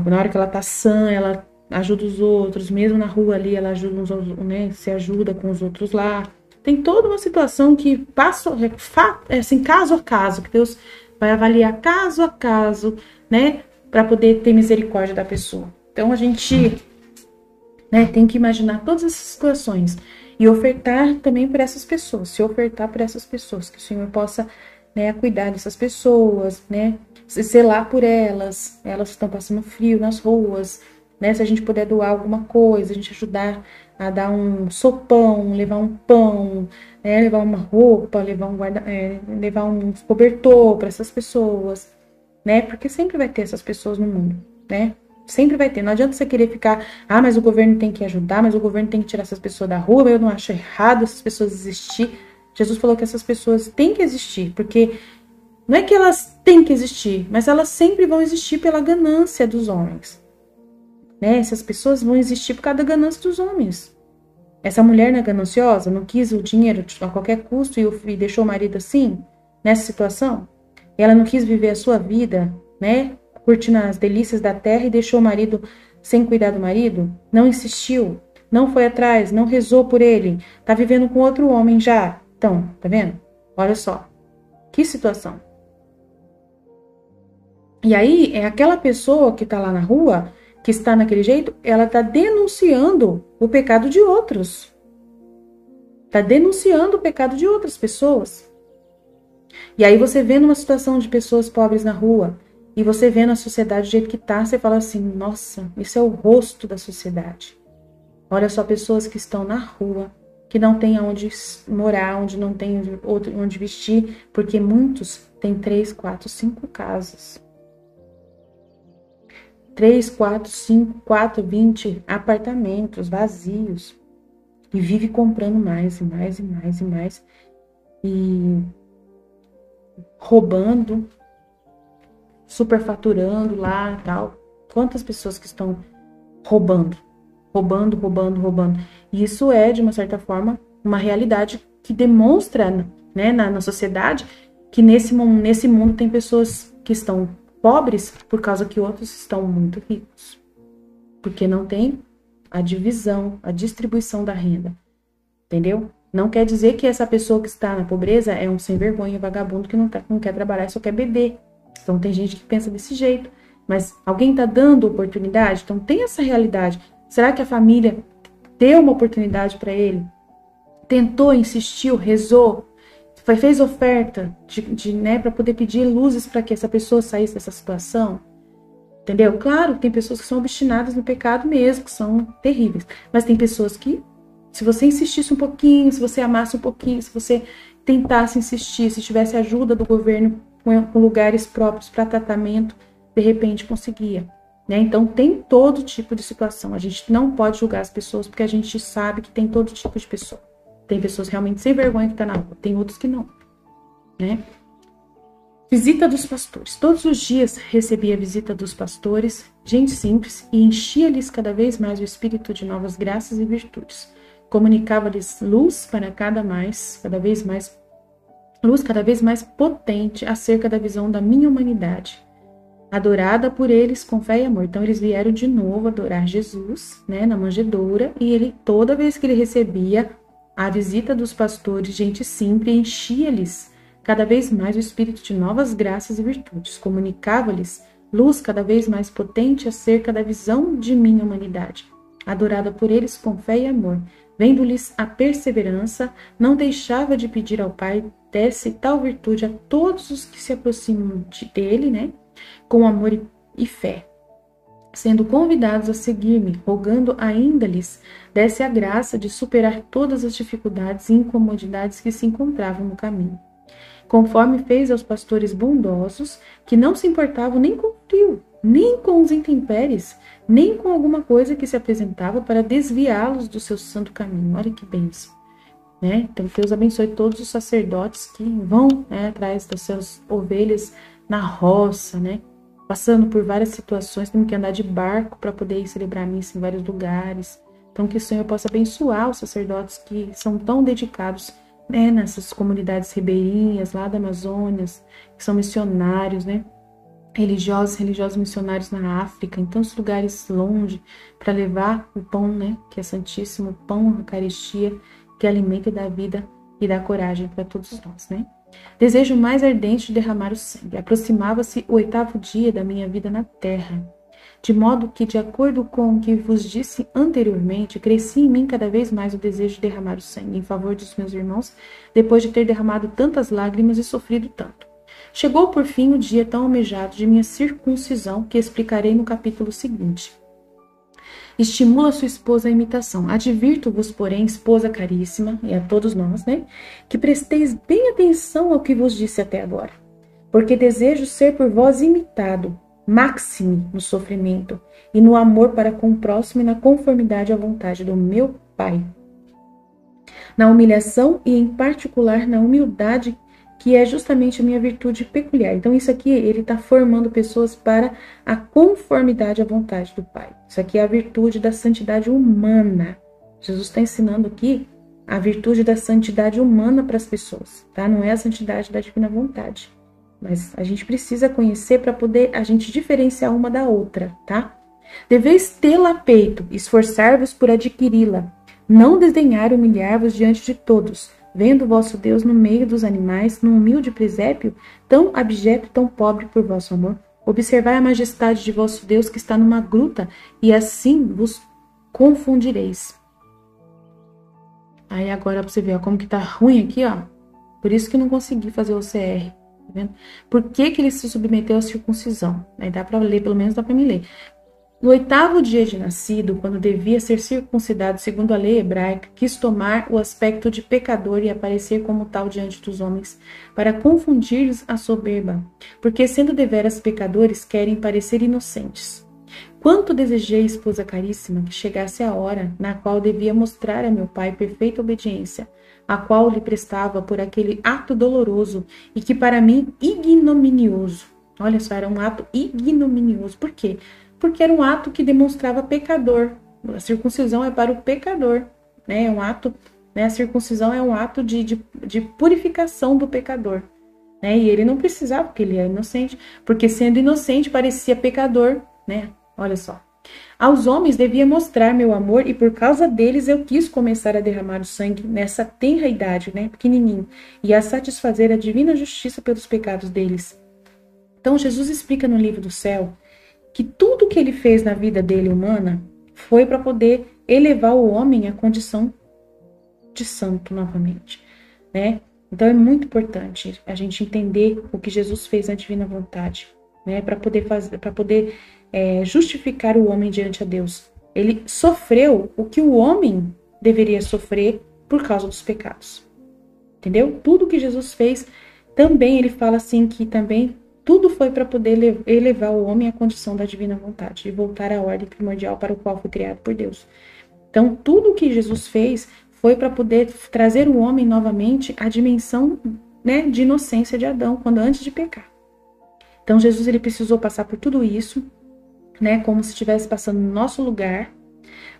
na hora que ela tá sã, ela ajuda os outros, mesmo na rua ali, ela ajuda uns outros, né, se ajuda com os outros lá. Tem toda uma situação que passa, assim, caso a caso, que Deus vai avaliar caso a caso, né, para poder ter misericórdia da pessoa. Então a gente, né, tem que imaginar todas essas situações e ofertar também por essas pessoas, se ofertar por essas pessoas, que o Senhor possa, né, cuidar dessas pessoas, né, zelar por elas estão passando frio nas ruas, né? Se a gente puder doar alguma coisa, a gente ajudar a dar um sopão, levar um pão, né? Levar uma roupa, levar levar um cobertor para essas pessoas, né? Porque sempre vai ter essas pessoas no mundo, né? Sempre vai ter. Não adianta você querer ficar, mas o governo tem que ajudar, mas o governo tem que tirar essas pessoas da rua. Eu não acho errado essas pessoas existir. Jesus falou que essas pessoas têm que existir, porque não é que elas têm que existir, mas elas sempre vão existir pela ganância dos homens. Né? Essas pessoas vão existir por causa da ganância dos homens. Essa mulher não é gananciosa, não quis o dinheiro a qualquer custo e deixou o marido assim, nessa situação. Ela não quis viver a sua vida, né? Curtindo as delícias da terra e deixou o marido sem cuidar do marido. Não insistiu. não foi atrás, não rezou por ele, tá vivendo com outro homem já. Então, tá vendo? Olha só, que situação. E aí, é aquela pessoa que tá lá na rua, que está naquele jeito, ela tá denunciando o pecado de outros. Tá denunciando o pecado de outras pessoas. E aí você vê numa situação de pessoas pobres na rua, e você vê na sociedade do jeito que tá, você fala assim, nossa, isso é o rosto da sociedade. Olha só, pessoas que estão na rua, que não têm onde morar, onde não tem onde vestir, porque muitos têm 3, 4, 5 casas. 3, 4, 5, 4, 20 apartamentos vazios. E vive comprando mais e mais e mais e mais. E roubando, superfaturando lá e tal. Quantas pessoas que estão roubando? Roubando. E isso é, de uma certa forma, uma realidade que demonstra, né, na sociedade que nesse mundo tem pessoas que estão pobres por causa que outros estão muito ricos. Porque não tem a divisão, a distribuição da renda. Entendeu? Não quer dizer que essa pessoa que está na pobreza é um sem vergonha, vagabundo que não quer trabalhar e só quer beber. Então tem gente que pensa desse jeito. Mas alguém está dando oportunidade? Então tem essa realidade. Será que a família deu uma oportunidade para ele? Tentou, insistiu, rezou, fez oferta né, para poder pedir luzes para que essa pessoa saísse dessa situação? Entendeu? Claro, tem pessoas que são obstinadas no pecado mesmo, que são terríveis. Mas tem pessoas que, se você insistisse um pouquinho, se você amasse um pouquinho, se você tentasse insistir, se tivesse ajuda do governo com lugares próprios para tratamento, de repente conseguia. Né? Então tem todo tipo de situação. A gente não pode julgar as pessoas porque a gente sabe que tem todo tipo de pessoa. Tem pessoas realmente sem vergonha que tá na rua, tem outros que não. Né? Visita dos pastores. Todos os dias recebia a visita dos pastores, gente simples, e enchia-lhes cada vez mais o espírito de novas graças e virtudes. Comunicava-lhes luz para luz cada vez mais potente acerca da visão da minha humanidade, adorada por eles com fé e amor. Então eles vieram de novo adorar Jesus, né, na manjedoura, e ele, toda vez que ele recebia a visita dos pastores, gente simples, enchia-lhes cada vez mais o espírito de novas graças e virtudes, comunicava-lhes luz cada vez mais potente acerca da visão de minha humanidade, adorada por eles com fé e amor. Vendo-lhes a perseverança, não deixava de pedir ao Pai desse tal virtude a todos os que se aproximam dele, né, com amor e fé, sendo convidados a seguir-me, rogando ainda-lhes desse a graça de superar todas as dificuldades e incomodidades que se encontravam no caminho, conforme fez aos pastores bondosos, que não se importavam nem com o frio, nem com os intempéries, nem com alguma coisa que se apresentava para desviá-los do seu santo caminho. Olha que bênção. Né? Então, Deus abençoe todos os sacerdotes que vão, né, atrás das suas ovelhas na roça, né? Passando por várias situações, tendo que andar de barco para poder ir celebrar a missa em vários lugares. Então, que o Senhor possa abençoar os sacerdotes que são tão dedicados, né, nessas comunidades ribeirinhas lá da Amazônia, que são missionários, né? Religiosos missionários na África, em tantos lugares longe, para levar o pão, né, que é santíssimo, o pão, a Eucaristia, que alimenta e dá vida e dá coragem para todos nós, né? Desejo mais ardente de derramar o sangue. Aproximava-se o 8º dia da minha vida na terra, de modo que, de acordo com o que vos disse anteriormente, crescia em mim cada vez mais o desejo de derramar o sangue em favor dos meus irmãos, depois de ter derramado tantas lágrimas e sofrido tanto. Chegou por fim o dia tão almejado de minha circuncisão, que explicarei no capítulo seguinte. Estimula sua esposa à imitação. Advirto-vos, porém, esposa caríssima, e a todos nós, né, que presteis bem atenção ao que vos disse até agora, porque desejo ser por vós imitado, máxime no sofrimento e no amor para com o próximo e na conformidade à vontade do meu Pai, na humilhação e, em particular, na humildade, que é justamente a minha virtude peculiar. Então, isso aqui, ele está formando pessoas para a conformidade à vontade do Pai. Isso aqui é a virtude da santidade humana. Jesus está ensinando aqui a virtude da santidade humana para as pessoas, tá? Não é a santidade da divina vontade. Mas a gente precisa conhecer para poder a gente diferenciar uma da outra, tá? Deveis tê-la a peito, esforçar-vos por adquiri-la. Não desdenhar humilhar-vos diante de todos, vendo vosso Deus no meio dos animais, num humilde presépio, tão abjeto, tão pobre por vosso amor. Observai a majestade de vosso Deus que está numa gruta, e assim vos confundireis. Aí agora pra você ver, ó, como que tá ruim aqui, ó. Por isso que eu não consegui fazer o CR. Tá vendo? Por que que ele se submeteu à circuncisão? Aí dá pra ler, pelo menos dá pra me ler. No 8º dia de nascido, quando devia ser circuncidado segundo a lei hebraica, quis tomar o aspecto de pecador e aparecer como tal diante dos homens, para confundir-lhes a soberba, porque sendo deveras pecadores, querem parecer inocentes. Quanto desejei, esposa caríssima, que chegasse a hora na qual devia mostrar a meu pai perfeita obediência, a qual lhe prestava por aquele ato doloroso e que para mim ignominioso. Olha só, era um ato ignominioso. Por quê? Porque era um ato que demonstrava pecador. A circuncisão é para o pecador, né? É um ato, né? A circuncisão é um ato de purificação do pecador, né? E ele não precisava, porque ele é inocente, porque sendo inocente parecia pecador, né? Olha só. Aos homens devia mostrar meu amor e por causa deles eu quis começar a derramar o sangue nessa tenra idade, né? Pequenininho, e a satisfazer a divina justiça pelos pecados deles. Então Jesus explica no livro do céu que tudo que ele fez na vida dele humana foi para poder elevar o homem à condição de santo novamente, né? Então é muito importante a gente entender o que Jesus fez na divina vontade, né? Para poder justificar o homem diante a Deus. Ele sofreu o que o homem deveria sofrer por causa dos pecados, entendeu? Tudo que Jesus fez também, ele fala assim que também tudo foi para poder elevar o homem à condição da divina vontade, de voltar à ordem primordial para o qual foi criado por Deus. Então, tudo o que Jesus fez foi para poder trazer o homem novamente à dimensão, né, de inocência de Adão, quando antes de pecar. Então, Jesus ele precisou passar por tudo isso, né, como se estivesse passando no nosso lugar,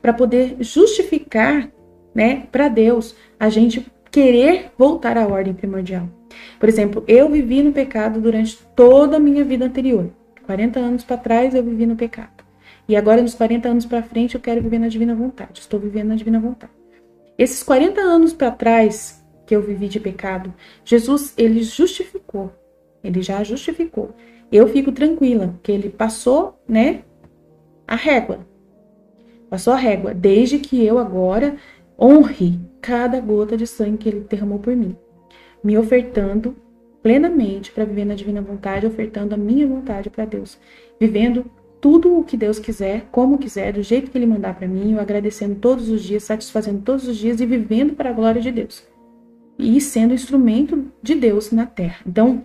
para poder justificar, né, para Deus a gente querer voltar à ordem primordial. Por exemplo, eu vivi no pecado durante toda a minha vida anterior. 40 anos para trás eu vivi no pecado. E agora, nos 40 anos para frente, eu quero viver na divina vontade. Estou vivendo na divina vontade. Esses 40 anos para trás que eu vivi de pecado, Jesus, ele justificou. Ele já justificou. Eu fico tranquila, porque ele passou, né, a régua. Passou a régua, desde que eu agora honre cada gota de sangue que ele derramou por mim, me ofertando plenamente para viver na divina vontade, ofertando a minha vontade para Deus, vivendo tudo o que Deus quiser, como quiser, do jeito que ele mandar para mim, eu agradecendo todos os dias, satisfazendo todos os dias e vivendo para a glória de Deus. E sendo instrumento de Deus na terra. Então,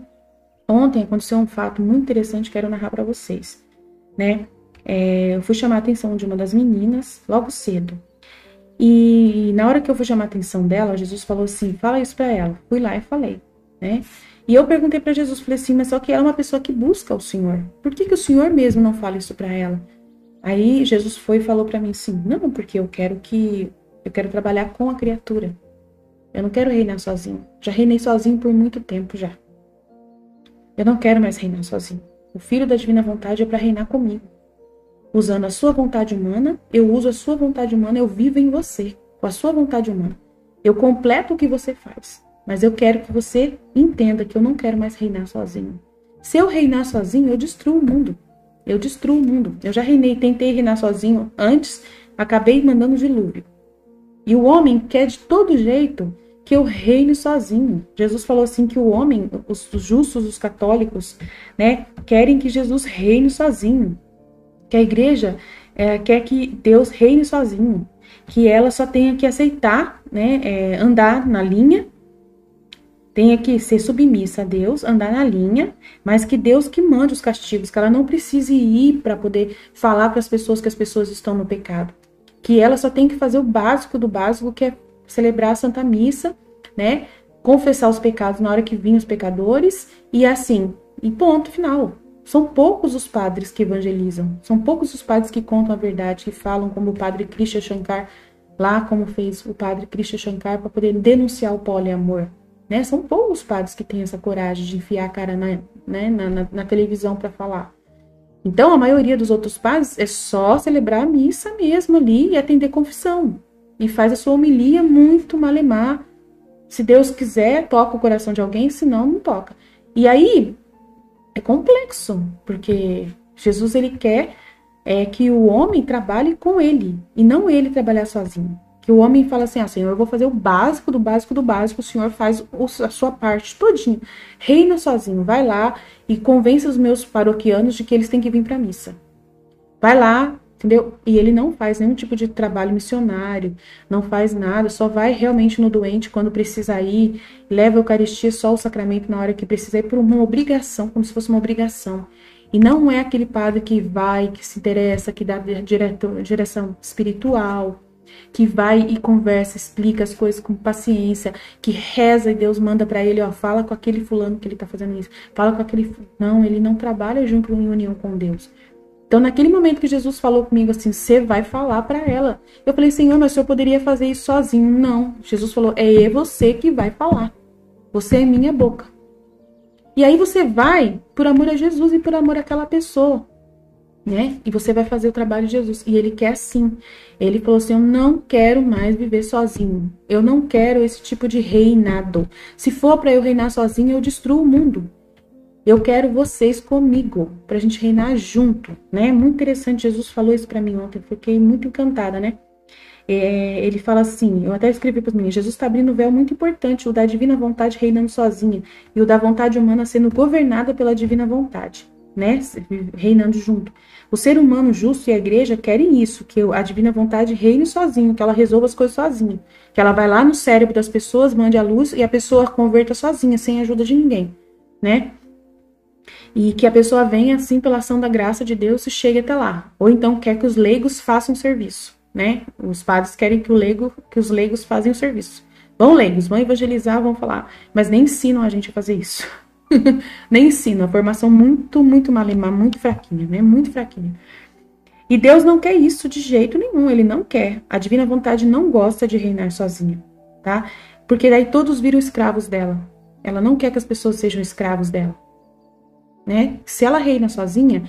ontem aconteceu um fato muito interessante que eu quero narrar para vocês, né? Eu fui chamar a atenção de uma das meninas logo cedo. E na hora que eu fui chamar a atenção dela, Jesus falou assim, fala isso para ela. Fui lá e falei, né? E eu perguntei para Jesus, falei assim, mas só que ela é uma pessoa que busca o Senhor. Por que o Senhor mesmo não fala isso para ela? Aí Jesus foi e falou para mim assim, não, porque eu quero trabalhar com a criatura. Eu não quero reinar sozinho. Já reinei sozinho por muito tempo já. Eu não quero mais reinar sozinho. O Filho da Divina Vontade é para reinar comigo. Usando a sua vontade humana, eu uso a sua vontade humana, eu vivo em você, com a sua vontade humana. Eu completo o que você faz, mas eu quero que você entenda que eu não quero mais reinar sozinho. Se eu reinar sozinho, eu destruo o mundo. Eu destruo o mundo. Eu já reinei, tentei reinar sozinho antes, acabei mandando dilúvio. E o homem quer de todo jeito que eu reine sozinho. Jesus falou assim que o homem, os justos, os católicos, né, querem que Jesus reine sozinho. Que a igreja quer que Deus reine sozinho, que ela só tenha que aceitar, né, andar na linha, tenha que ser submissa a Deus, andar na linha, mas que Deus que mande os castigos, que ela não precise ir para poder falar para as pessoas que as pessoas estão no pecado, que ela só tem que fazer o básico do básico, que é celebrar a Santa Missa, né, confessar os pecados na hora que vinham os pecadores, e assim, e ponto final. São poucos os padres que evangelizam, são poucos os padres que contam a verdade, que falam como o padre Krishna Shankar, lá como fez o padre Krishna Shankar para poder denunciar o poliamor, né? São poucos os padres que têm essa coragem de enfiar a cara na televisão para falar. Então, a maioria dos outros padres é só celebrar a missa mesmo ali e atender confissão. E faz a sua homilia muito malemar. Se Deus quiser, toca o coração de alguém, senão não toca. E aí, é complexo, porque Jesus, ele quer que o homem trabalhe com ele, e não ele trabalhar sozinho. Que o homem fala assim, Senhor, eu vou fazer o básico do básico do básico, o Senhor faz a sua parte todinho. Reina sozinho, vai lá e convence os meus paroquianos de que eles têm que vir para a missa. Vai lá, entendeu? E ele não faz nenhum tipo de trabalho missionário, não faz nada, só vai realmente no doente quando precisa ir, leva a Eucaristia, só o sacramento na hora que precisa ir, por uma obrigação, como se fosse uma obrigação. E não é aquele padre que vai, que se interessa, que dá direção espiritual, que vai e conversa, explica as coisas com paciência, que reza e Deus manda para ele, fala com aquele fulano que ele tá fazendo isso, fala com aquele... Não, ele não trabalha junto em união com Deus. Então, naquele momento que Jesus falou comigo assim, você vai falar para ela. Eu falei, Senhor, mas o Senhor poderia fazer isso sozinho. Não, Jesus falou, é você que vai falar. Você é minha boca. E aí você vai por amor a Jesus e por amor àquela pessoa, né? E você vai fazer o trabalho de Jesus. E ele quer sim. Ele falou assim, eu não quero mais viver sozinho. Eu não quero esse tipo de reinado. Se for para eu reinar sozinho, eu destruo o mundo. Eu quero vocês comigo, pra gente reinar junto, né? Muito interessante, Jesus falou isso pra mim ontem, fiquei muito encantada, né? Ele fala assim, eu até escrevi para mim, Jesus está abrindo um véu muito importante, o da divina vontade reinando sozinha e o da vontade humana sendo governada pela divina vontade, né? Reinando junto. O ser humano justo e a igreja querem isso, que a divina vontade reine sozinho, que ela resolva as coisas sozinha, que ela vai lá no cérebro das pessoas, mande a luz e a pessoa converta sozinha, sem a ajuda de ninguém, né? E que a pessoa venha, assim, pela ação da graça de Deus e chegue até lá. Ou então quer que os leigos façam serviço, né? Os padres querem que os leigos façam o serviço. Vão leigos, vão evangelizar, vão falar, mas nem ensinam a gente a fazer isso. Nem ensinam, a formação muito, muito malemar, muito fraquinha, né? Muito fraquinha. E Deus não quer isso de jeito nenhum, ele não quer. A divina vontade não gosta de reinar sozinha, tá? Porque daí todos viram escravos dela. Ela não quer que as pessoas sejam escravos dela. Né? Se ela reina sozinha,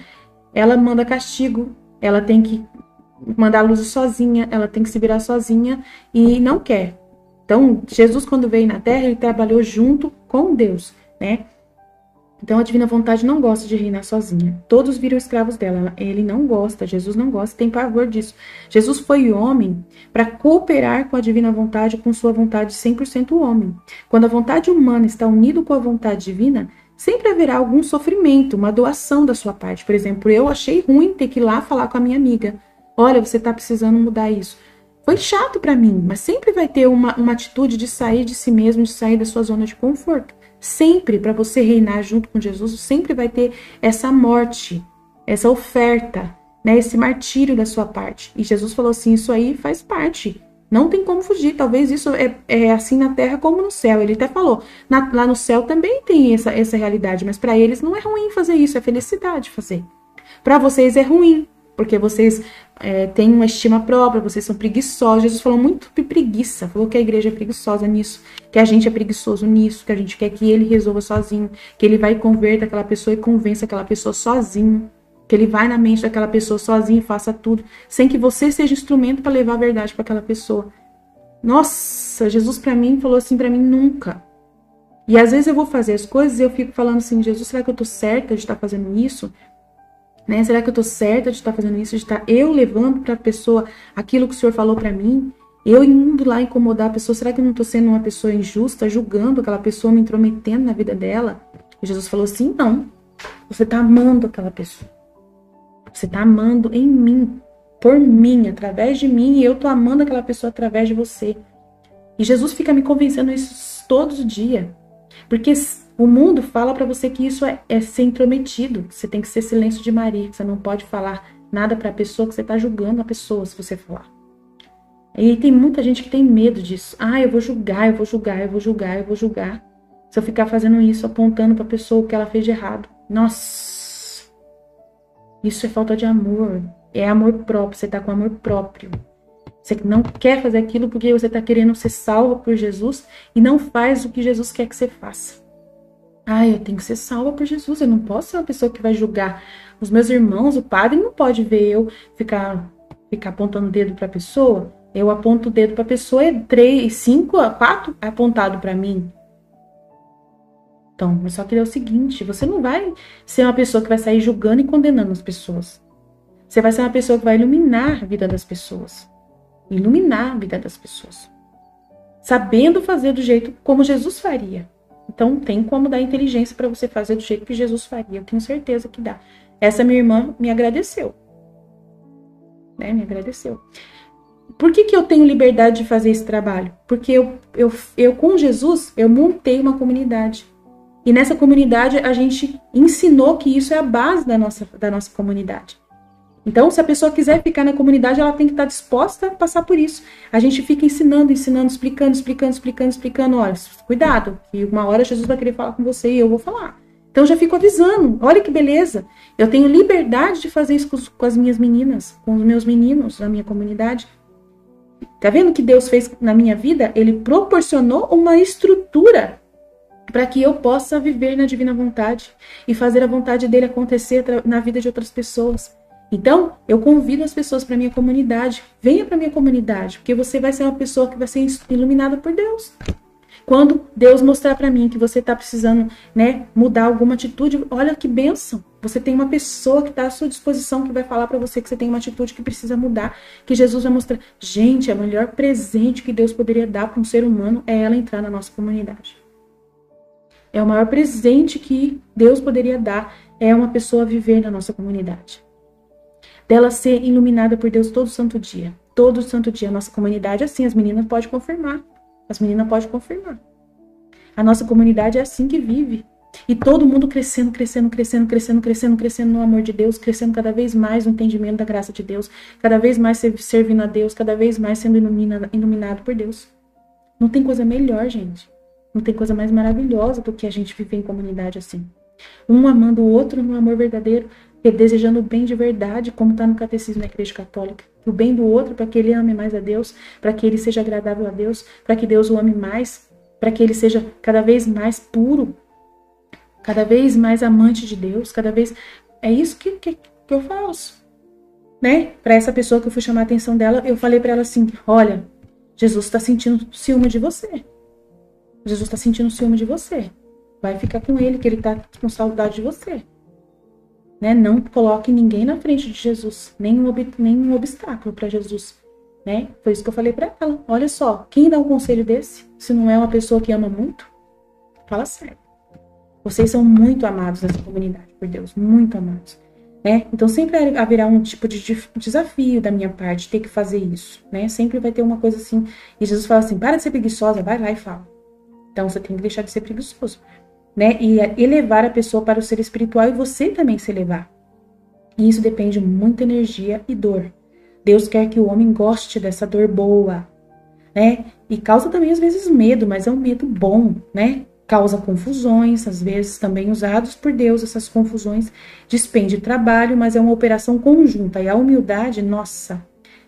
ela manda castigo, ela tem que mandar luz sozinha, ela tem que se virar sozinha e não quer. Então, Jesus, quando veio na Terra, ele trabalhou junto com Deus, né? Então, a divina vontade não gosta de reinar sozinha. Todos viram escravos dela. Ele não gosta, Jesus não gosta, tem pavor disso. Jesus foi homem para cooperar com a divina vontade, com sua vontade 100% homem. Quando a vontade humana está unida com a vontade divina, sempre haverá algum sofrimento, uma doação da sua parte. Por exemplo, eu achei ruim ter que ir lá falar com a minha amiga. Olha, você está precisando mudar isso. Foi chato para mim, mas sempre vai ter uma atitude de sair de si mesmo, de sair da sua zona de conforto. Sempre, para você reinar junto com Jesus, sempre vai ter essa morte, essa oferta, né, esse martírio da sua parte. E Jesus falou assim, isso aí faz parte. Não tem como fugir, talvez isso é assim na terra como no céu. Ele até falou, lá no céu também tem essa realidade, mas para eles não é ruim fazer isso, é felicidade fazer. Para vocês é ruim, porque vocês têm uma estima própria, vocês são preguiçosos. Jesus falou muito de preguiça, falou que a igreja é preguiçosa nisso, que a gente é preguiçoso nisso, que a gente quer que ele resolva sozinho, que ele vai converter aquela pessoa e convença aquela pessoa sozinho, que ele vai na mente daquela pessoa sozinho e faça tudo, sem que você seja instrumento para levar a verdade para aquela pessoa. Nossa, Jesus para mim falou assim para mim, nunca. E às vezes eu vou fazer as coisas e eu fico falando assim, Jesus, será que eu tô certa de estar fazendo isso? Né? Será que eu tô certa de estar fazendo isso? De estar eu levando para a pessoa aquilo que o Senhor falou para mim? Eu indo lá incomodar a pessoa? Será que eu não tô sendo uma pessoa injusta, julgando aquela pessoa, me intrometendo na vida dela? E Jesus falou assim, não. Você tá amando aquela pessoa. Você tá amando em mim, por mim, através de mim, e eu tô amando aquela pessoa através de você. E Jesus fica me convencendo isso todos os dias. Porque o mundo fala para você que isso é ser intrometido, que você tem que ser silêncio de Maria, que você não pode falar nada para a pessoa, que você tá julgando a pessoa se você falar. E tem muita gente que tem medo disso. Ah, eu vou julgar, eu vou julgar, eu vou julgar, eu vou julgar. Se eu ficar fazendo isso, apontando para a pessoa o que ela fez de errado. Nossa! Isso é falta de amor. É amor próprio. Você tá com amor próprio. Você não quer fazer aquilo porque você tá querendo ser salvo por Jesus e não faz o que Jesus quer que você faça. Eu tenho que ser salva por Jesus. Eu não posso ser uma pessoa que vai julgar os meus irmãos. O padre não pode ver eu ficar apontando o dedo para a pessoa. Eu aponto o dedo para a pessoa, é 3, 5, 4 apontado para mim. Então, eu só queria o seguinte: você não vai ser uma pessoa que vai sair julgando e condenando as pessoas. Você vai ser uma pessoa que vai iluminar a vida das pessoas. Iluminar a vida das pessoas. Sabendo fazer do jeito como Jesus faria. Então, tem como dar inteligência para você fazer do jeito que Jesus faria. Eu tenho certeza que dá. Essa minha irmã me agradeceu. Né? Me agradeceu. Por que eu tenho liberdade de fazer esse trabalho? Porque eu com Jesus, eu montei uma comunidade. E nessa comunidade, a gente ensinou que isso é a base da nossa comunidade. Então, se a pessoa quiser ficar na comunidade, ela tem que estar disposta a passar por isso. A gente fica ensinando, explicando. Olha, cuidado, que uma hora Jesus vai querer falar com você e eu vou falar. Então, eu já fico avisando. Olha que beleza. Eu tenho liberdade de fazer isso com as minhas meninas, com os meus meninos da minha comunidade. Tá vendo o que Deus fez na minha vida? Ele proporcionou uma estrutura para que eu possa viver na divina vontade e fazer a vontade dele acontecer na vida de outras pessoas. Então, eu convido as pessoas para minha comunidade. Venha para minha comunidade, porque você vai ser uma pessoa que vai ser iluminada por Deus. Quando Deus mostrar para mim que você está precisando, né, mudar alguma atitude, olha que bênção. Você tem uma pessoa que está à sua disposição, que vai falar para você que você tem uma atitude que precisa mudar, que Jesus vai mostrar. Gente, o melhor presente que Deus poderia dar para um ser humano é ela entrar na nossa comunidade. É o maior presente que Deus poderia dar, é uma pessoa viver na nossa comunidade. Dela ser iluminada por Deus todo santo dia. Todo santo dia. A nossa comunidade é assim, as meninas podem confirmar. As meninas podem confirmar. A nossa comunidade é assim que vive. E todo mundo crescendo no amor de Deus, crescendo cada vez mais no entendimento da graça de Deus, cada vez mais servindo a Deus, cada vez mais sendo iluminado por Deus. Não tem coisa melhor, gente. Não tem coisa mais maravilhosa do que a gente viver em comunidade assim. Um amando o outro no amor verdadeiro, desejando o bem de verdade, como está no catecismo da Igreja Católica. O bem do outro para que ele ame mais a Deus, para que ele seja agradável a Deus, para que Deus o ame mais, para que ele seja cada vez mais puro, cada vez mais amante de Deus, cada vez... É isso que eu faço. Né? Para essa pessoa que eu fui chamar a atenção dela, eu falei para ela assim, olha, Jesus está sentindo ciúme de você. Jesus está sentindo ciúme de você. Vai ficar com ele, que ele está com saudade de você. Né? Não coloque ninguém na frente de Jesus. Nenhum obstáculo para Jesus. Né? Foi isso que eu falei para ela. Olha só, quem dá um conselho desse? Se não é uma pessoa que ama muito, fala sério. Vocês são muito amados nessa comunidade, por Deus. Muito amados. Né? Então sempre haverá um tipo de desafio da minha parte, ter que fazer isso. Né? Sempre vai ter uma coisa assim. E Jesus fala assim, para de ser preguiçosa, vai lá e fala. Então você tem que deixar de ser preguiçoso. Né? E elevar a pessoa para o ser espiritual e você também se elevar. E isso depende de muita energia e dor. Deus quer que o homem goste dessa dor boa, né? E causa também às vezes medo, mas é um medo bom, né? Causa confusões, às vezes também usados por Deus, essas confusões despende trabalho, mas é uma operação conjunta. E a humildade, nossa,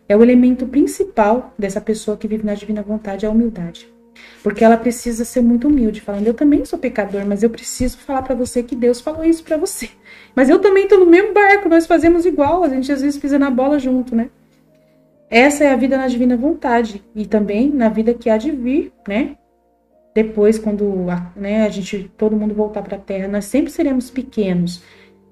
é o elemento principal dessa pessoa que vive na divina vontade, é a humildade. Porque ela precisa ser muito humilde, falando, eu também sou pecador, mas eu preciso falar para você que Deus falou isso para você. Mas eu também tô no mesmo barco, nós fazemos igual, a gente às vezes pisa na bola junto, né? Essa é a vida na divina vontade e também na vida que há de vir, né? Depois, quando né, todo mundo voltar para a terra, nós sempre seremos pequenos,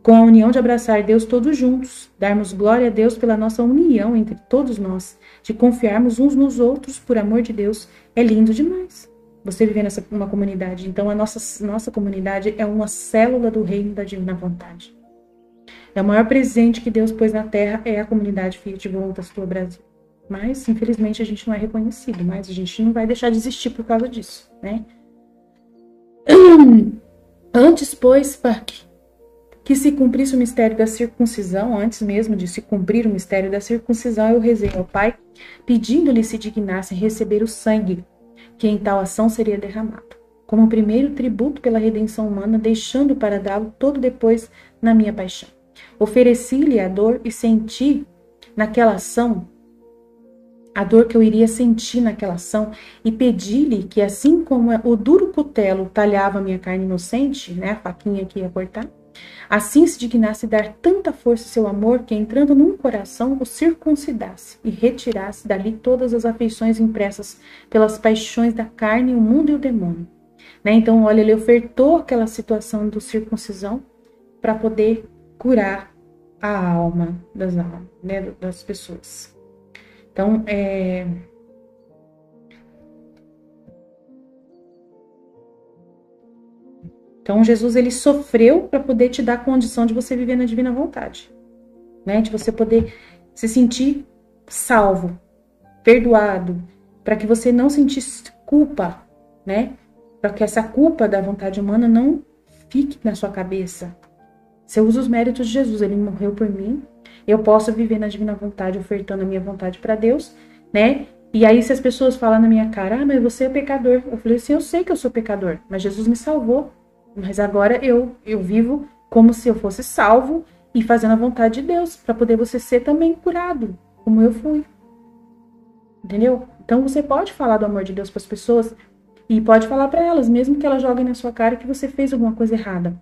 com a união de abraçar Deus todos juntos, darmos glória a Deus pela nossa união entre todos nós, de confiarmos uns nos outros por amor de Deus, é lindo demais. Você viver uma comunidade. Então, a nossa comunidade é uma célula do reino da divina vontade. É o maior presente que Deus pôs na terra, é a comunidade Fiat Voluntas Tua Brasil. Mas, infelizmente, a gente não é reconhecido, mas a gente não vai deixar de existir por causa disso, né? Antes, pois, para que se cumprisse o mistério da circuncisão, antes mesmo de se cumprir o mistério da circuncisão, eu rezei ao Pai, pedindo-lhe se dignasse receber o sangue, que em tal ação seria derramado, como primeiro tributo pela redenção humana, deixando para dá-lo todo depois na minha paixão. Ofereci-lhe a dor e senti naquela ação a dor que eu iria sentir naquela ação e pedi-lhe que, assim como o duro cutelo talhava a minha carne inocente, né, a faquinha que ia cortar, assim se dignasse dar tanta força ao seu amor que, entrando num coração, o circuncidasse e retirasse dali todas as afeições impressas pelas paixões da carne, o mundo e o demônio. Né? Então, olha, ele ofertou aquela situação do circuncisão para poder curar a alma das almas, né, das pessoas. Então, Jesus, ele sofreu para poder te dar a condição de você viver na divina vontade, né? De você poder se sentir salvo, perdoado, para que você não sentisse culpa, né? Para que essa culpa da vontade humana não fique na sua cabeça. Você usa os méritos de Jesus, ele morreu por mim, eu posso viver na divina vontade, ofertando a minha vontade para Deus, né? E aí, se as pessoas falam na minha cara, mas você é pecador. Eu falei assim, eu sei que eu sou pecador, mas Jesus me salvou. Mas agora eu vivo como se eu fosse salvo e fazendo a vontade de Deus, para poder você ser também curado, como eu fui. Entendeu? Então, você pode falar do amor de Deus para as pessoas e pode falar para elas, mesmo que elas joguem na sua cara que você fez alguma coisa errada.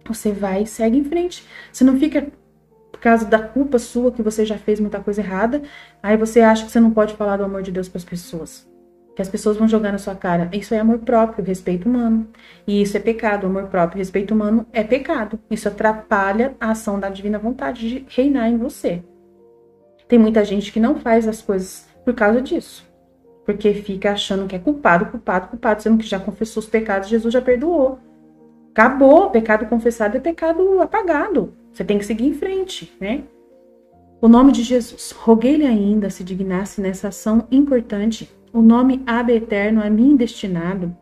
Você vai e segue em frente. Você não fica por causa da culpa sua que você já fez muita coisa errada, aí você acha que você não pode falar do amor de Deus para as pessoas. Que as pessoas vão jogar na sua cara. Isso é amor próprio, respeito humano. E isso é pecado. Amor próprio, respeito humano é pecado. Isso atrapalha a ação da divina vontade de reinar em você. Tem muita gente que não faz as coisas por causa disso. Porque fica achando que é culpado, sendo que já confessou os pecados, Jesus já perdoou. Acabou, pecado confessado é pecado apagado. Você tem que seguir em frente, né? O nome de Jesus. Roguei-lhe ainda se dignasse nessa ação importante. O nome ab eterno a mim destinado,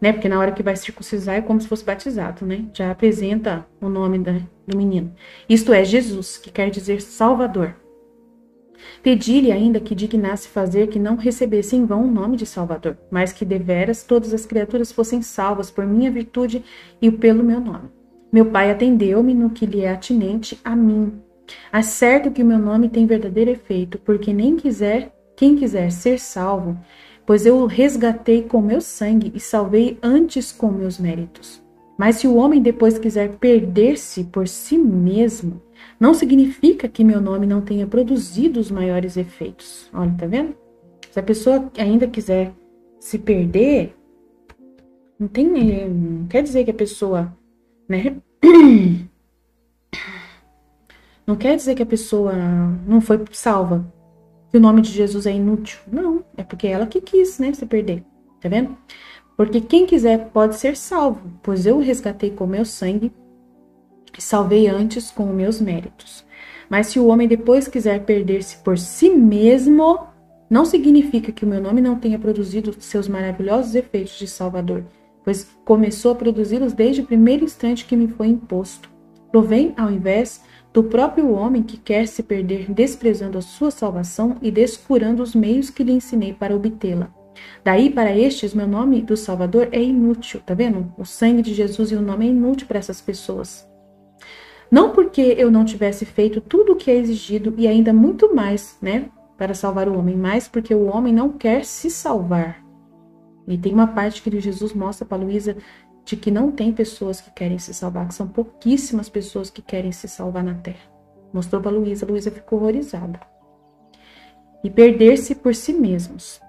né? Porque na hora que vai circuncisar é como se fosse batizado, né? Já apresenta o nome do menino. Isto é, Jesus, que quer dizer Salvador. Pedi-lhe ainda que dignasse fazer que não recebesse em vão o nome de Salvador, mas que deveras todas as criaturas fossem salvas por minha virtude e pelo meu nome. Meu pai atendeu-me no que lhe é atinente a mim. Acerto que o meu nome tem verdadeiro efeito, porque quem quiser ser salvo, pois eu o resgatei com meu sangue e salvei antes com meus méritos. Mas se o homem depois quiser perder-se por si mesmo, não significa que meu nome não tenha produzido os maiores efeitos. Olha, tá vendo? Se a pessoa ainda quiser se perder, não quer dizer que a pessoa, né? Não quer dizer que a pessoa não foi salva, que o nome de Jesus é inútil. Não, é porque ela que quis, né, se perder. Tá vendo? Porque quem quiser pode ser salvo, pois eu o resgatei com meu sangue e salvei antes com meus méritos. Mas se o homem depois quiser perder-se por si mesmo, não significa que o meu nome não tenha produzido seus maravilhosos efeitos de Salvador, pois começou a produzi-los desde o primeiro instante que me foi imposto. Provém, ao invés do próprio homem que quer se perder desprezando a sua salvação e descurando os meios que lhe ensinei para obtê-la. Daí para estes, meu nome do Salvador é inútil, tá vendo? O sangue de Jesus e o nome é inútil para essas pessoas. Não porque eu não tivesse feito tudo o que é exigido e ainda muito mais, né, para salvar o homem, mas porque o homem não quer se salvar. E tem uma parte que Jesus mostra para Luísa de que não tem pessoas que querem se salvar, que são pouquíssimas pessoas que querem se salvar na Terra. Mostrou para Luísa, Luísa ficou horrorizada. E perder-se por si mesmos.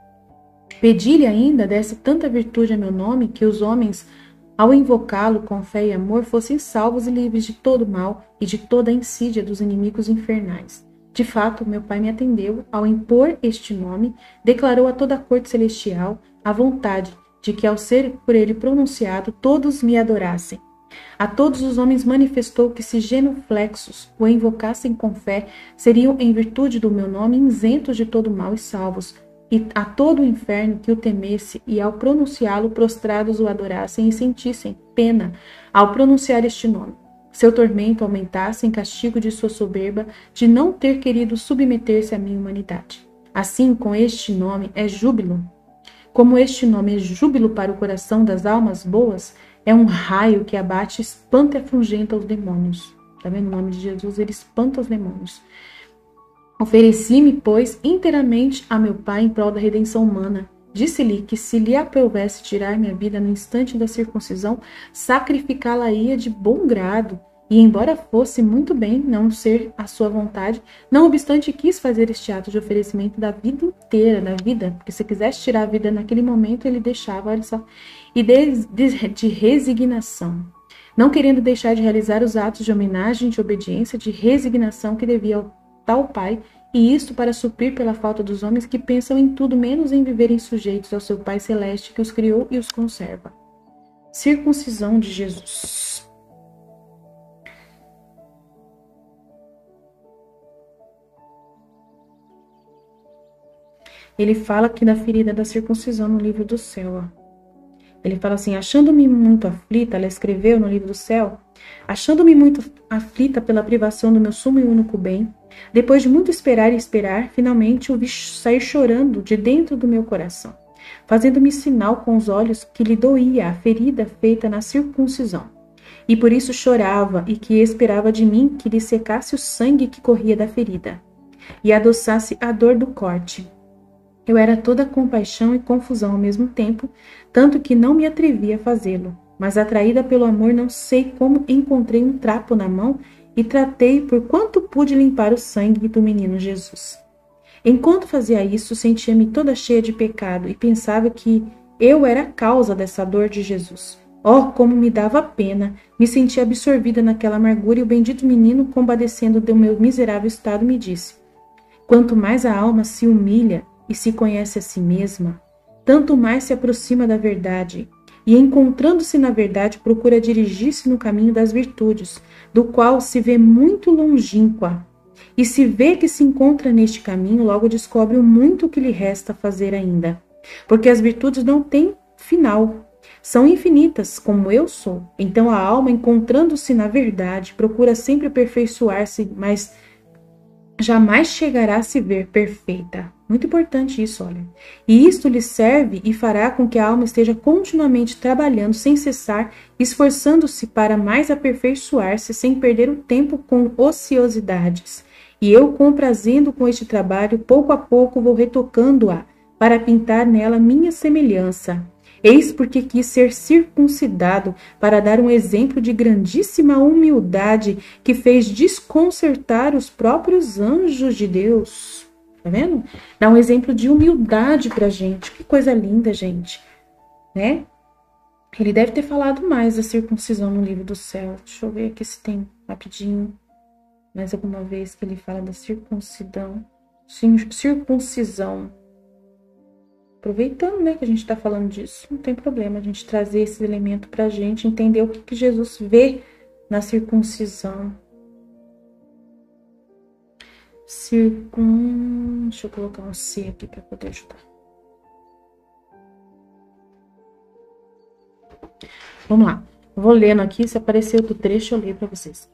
Pedi-lhe ainda desse tanta virtude a meu nome que os homens, ao invocá-lo com fé e amor, fossem salvos e livres de todo mal e de toda a insídia dos inimigos infernais. De fato, meu pai me atendeu, ao impor este nome, declarou a toda a corte celestial a vontade de que, ao ser por ele pronunciado, todos me adorassem. A todos os homens manifestou que, se genuflexos o invocassem com fé, seriam, em virtude do meu nome, isentos de todo mal e salvos, e a todo o inferno que o temesse, e ao pronunciá-lo, prostrados o adorassem e sentissem pena ao pronunciar este nome. Seu tormento aumentasse em castigo de sua soberba de não ter querido submeter-se à minha humanidade. Assim, com este nome é júbilo. Como este nome é júbilo para o coração das almas boas, é um raio que abate, espanta e afugenta os demônios. Tá vendo? O nome de Jesus, ele espanta os demônios. Ofereci-me, pois, inteiramente a meu Pai em prol da redenção humana. Disse-lhe que se lhe aprovesse tirar minha vida no instante da circuncisão, sacrificá-la-ia de bom grado. E embora fosse muito bem não ser a sua vontade, não obstante quis fazer este ato de oferecimento da vida inteira, da vida, porque se quisesse tirar a vida naquele momento, ele deixava, olha só, e de resignação, não querendo deixar de realizar os atos de homenagem, de obediência, de resignação que devia ao tal Pai, e isto para suprir pela falta dos homens que pensam em tudo menos em viverem sujeitos ao seu Pai Celeste que os criou e os conserva. Circuncisão de Jesus. Ele fala aqui da ferida da circuncisão no livro do céu. Ele fala assim, achando-me muito aflita, ela escreveu no livro do céu, achando-me muito aflita pela privação do meu sumo e único bem, depois de muito esperar e esperar, finalmente o vi sair chorando de dentro do meu coração, fazendo-me sinal com os olhos que lhe doía a ferida feita na circuncisão. E por isso chorava e que esperava de mim que lhe secasse o sangue que corria da ferida e adoçasse a dor do corte. Eu era toda compaixão e confusão ao mesmo tempo, tanto que não me atrevi a fazê-lo. Mas atraída pelo amor, não sei como encontrei um trapo na mão e tratei por quanto pude limpar o sangue do menino Jesus. Enquanto fazia isso, sentia-me toda cheia de pecado e pensava que eu era a causa dessa dor de Jesus. Oh, como me dava pena! Me sentia absorvida naquela amargura e o bendito menino, compadecendo do meu miserável estado, me disse: quanto mais a alma se humilha e se conhece a si mesma, tanto mais se aproxima da verdade, e encontrando-se na verdade, procura dirigir-se no caminho das virtudes, do qual se vê muito longínqua. E se vê que se encontra neste caminho, logo descobre o muito que lhe resta fazer ainda. Porque as virtudes não têm final, são infinitas, como eu sou. Então a alma, encontrando-se na verdade, procura sempre aperfeiçoar-se, mas jamais chegará a se ver perfeita. Muito importante isso, olha. E isto lhe serve e fará com que a alma esteja continuamente trabalhando sem cessar, esforçando-se para mais aperfeiçoar-se, sem perder o tempo com ociosidades. E eu, comprazendo com este trabalho, pouco a pouco vou retocando-a, para pintar nela minha semelhança. Eis porque quis ser circuncidado, para dar um exemplo de grandíssima humildade que fez desconcertar os próprios anjos de Deus. Tá vendo? Dá um exemplo de humildade pra gente. Que coisa linda, gente. Né? Ele deve ter falado mais da circuncisão no livro do céu. Deixa eu ver aqui se tem rapidinho. Mais alguma vez que ele fala da circuncisão. Circuncisão. Aproveitando, né, que a gente está falando disso, não tem problema a gente trazer esse elemento para a gente entender o que Jesus vê na circuncisão. Deixa eu colocar um C aqui para poder ajudar. Vamos lá. Vou lendo aqui, se aparecer outro trecho eu leio para vocês.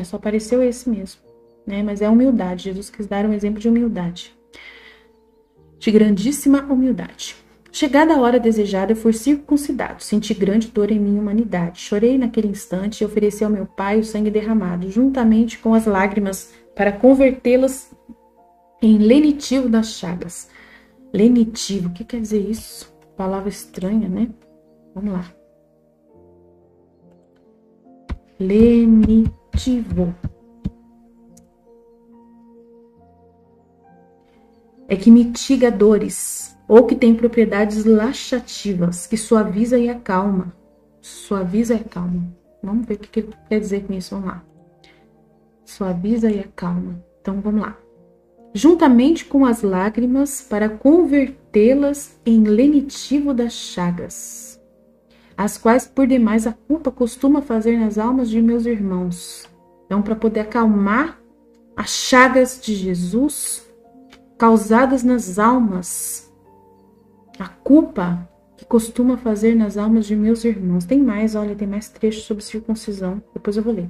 Só apareceu esse mesmo, né? Mas é humildade. Jesus quis dar um exemplo de humildade. De grandíssima humildade. Chegada a hora desejada, eu fui circuncidado. Senti grande dor em minha humanidade. Chorei naquele instante e ofereci ao meu Pai o sangue derramado, juntamente com as lágrimas, para convertê-las em lenitivo das chagas. Lenitivo, o que quer dizer isso? Palavra estranha, né? Vamos lá. Lenitivo. É que mitiga dores, ou que tem propriedades laxativas, que suaviza e acalma. Suaviza e acalma. Vamos ver o que ele quer dizer com isso, vamos lá. Suaviza e acalma. Então, vamos lá. Juntamente com as lágrimas, para convertê-las em lenitivo das chagas, as quais, por demais, a culpa costuma fazer nas almas de meus irmãos. Então, para poder acalmar as chagas de Jesus, causadas nas almas, a culpa que costuma fazer nas almas de meus irmãos. Tem mais, olha, tem mais trechos sobre circuncisão, depois eu vou ler.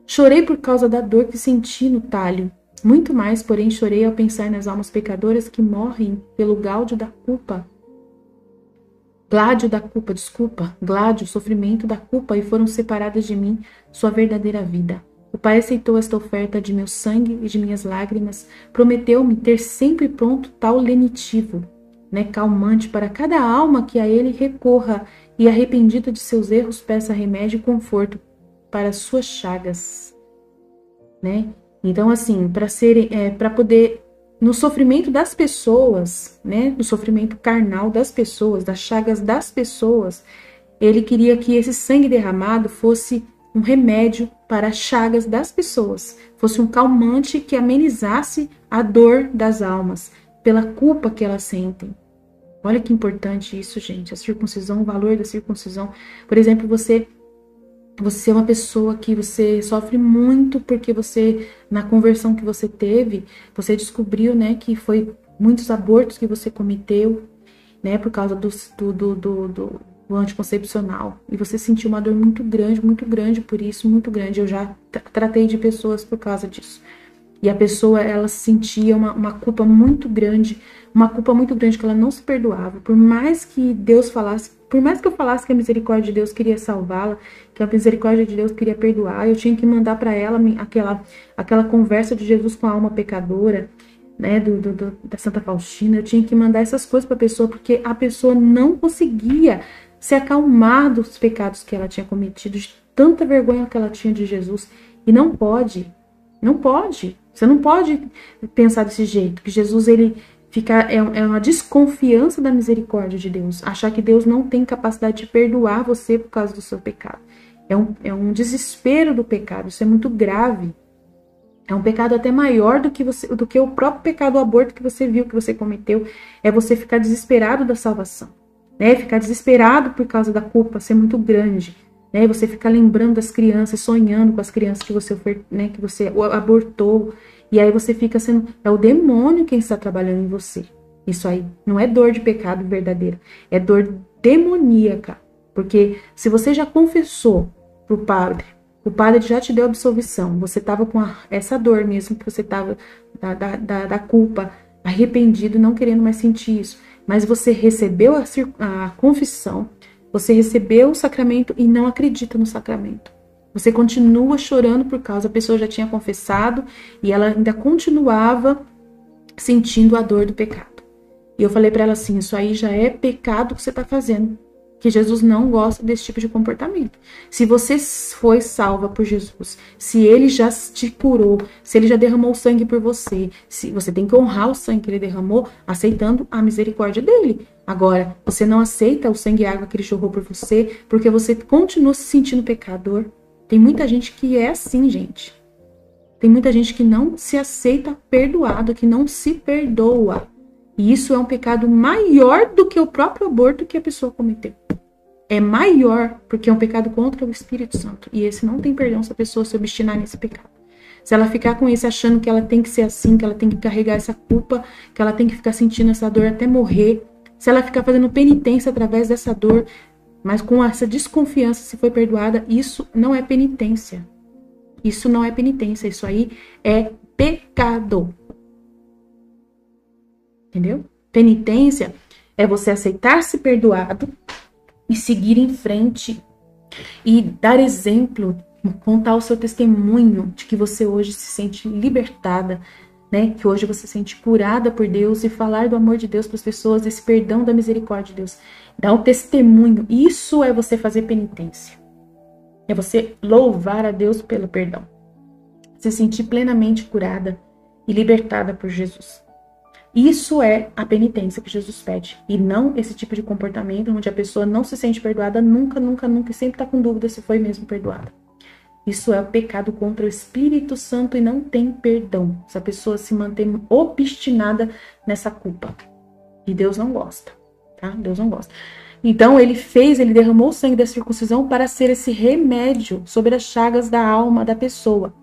Chorei por causa da dor que senti no talho, muito mais, porém, chorei ao pensar nas almas pecadoras que morrem pelo gládio da culpa, o sofrimento da culpa, e foram separadas de mim, sua verdadeira vida. O Pai aceitou esta oferta de meu sangue e de minhas lágrimas, prometeu-me ter sempre pronto tal lenitivo, né, calmante para cada alma que a ele recorra e arrependida de seus erros peça remédio e conforto para suas chagas, né? Então, assim, para poder no sofrimento das pessoas, né, no sofrimento carnal das pessoas, das chagas das pessoas, ele queria que esse sangue derramado fosse um remédio para as chagas das pessoas, fosse um calmante que amenizasse a dor das almas, pela culpa que elas sentem. Olha que importante isso, gente. A circuncisão, o valor da circuncisão. Por exemplo, você é uma pessoa que você sofre muito porque você, na conversão que você teve, você descobriu, né, que foi muitos abortos que você cometeu, né, por causa do anticoncepcional. E você sentiu uma dor muito grande por isso, muito grande. Eu já tratei de pessoas por causa disso. E a pessoa, ela sentia uma culpa muito grande que ela não se perdoava. Por mais que Deus falasse, por mais que eu falasse que a misericórdia de Deus queria salvá-la, que a misericórdia de Deus queria perdoar, eu tinha que mandar para ela aquela conversa de Jesus com a alma pecadora, né, da Santa Faustina. Eu tinha que mandar essas coisas para a pessoa, porque a pessoa não conseguia se acalmar dos pecados que ela tinha cometido, de tanta vergonha que ela tinha de Jesus. E não pode. Não pode. Você não pode pensar desse jeito, que Jesus, ele é uma desconfiança da misericórdia de Deus. Achar que Deus não tem capacidade de perdoar você por causa do seu pecado. É um desespero do pecado. Isso é muito grave. É um pecado até maior do que o próprio pecado do aborto que você viu, que você cometeu. É você ficar desesperado da salvação, né? Ficar desesperado por causa da culpa ser muito grande, né? Você ficar lembrando das crianças, sonhando com as crianças que você, né, que você abortou. E aí você fica sendo... É o demônio quem está trabalhando em você. Isso aí não é dor de pecado verdadeira. É dor demoníaca. Porque se você já confessou pro padre, o padre já te deu absolvição, você estava com essa dor mesmo, que você estava da culpa, arrependido, não querendo mais sentir isso. Mas você recebeu a confissão, você recebeu o sacramento e não acredita no sacramento. Você continua chorando por causa, a pessoa já tinha confessado e ela ainda continuava sentindo a dor do pecado. E eu falei para ela assim, isso aí já é pecado que você está fazendo. Que Jesus não gosta desse tipo de comportamento. Se você foi salva por Jesus, se ele já te curou, se ele já derramou sangue por você, se você tem que honrar o sangue que ele derramou, aceitando a misericórdia dele. Agora, você não aceita o sangue e a água que ele jorrou por você, porque você continua se sentindo pecador. Tem muita gente que é assim, gente. Tem muita gente que não se aceita perdoado, que não se perdoa. E isso é um pecado maior do que o próprio aborto que a pessoa cometeu. É maior, porque é um pecado contra o Espírito Santo. E esse não tem perdão se a pessoa se obstinar nesse pecado. Se ela ficar com isso achando que ela tem que ser assim, que ela tem que carregar essa culpa, que ela tem que ficar sentindo essa dor até morrer, se ela ficar fazendo penitência através dessa dor, mas com essa desconfiança se foi perdoada, isso não é penitência. Isso não é penitência, isso aí é pecado. Entendeu? Penitência é você aceitar-se perdoado e seguir em frente e dar exemplo, contar o seu testemunho de que você hoje se sente libertada, né? Que hoje você se sente curada por Deus e falar do amor de Deus para as pessoas, desse perdão da misericórdia de Deus. Dar um testemunho. Isso é você fazer penitência. É você louvar a Deus pelo perdão. Se sentir plenamente curada e libertada por Jesus. Isso é a penitência que Jesus pede. E não esse tipo de comportamento onde a pessoa não se sente perdoada nunca e sempre está com dúvida se foi mesmo perdoada. Isso é o pecado contra o Espírito Santo e não tem perdão. Se a pessoa se mantém obstinada nessa culpa. E Deus não gosta, tá? Deus não gosta. Então ele derramou o sangue da circuncisão para ser esse remédio sobre as chagas da alma da pessoa.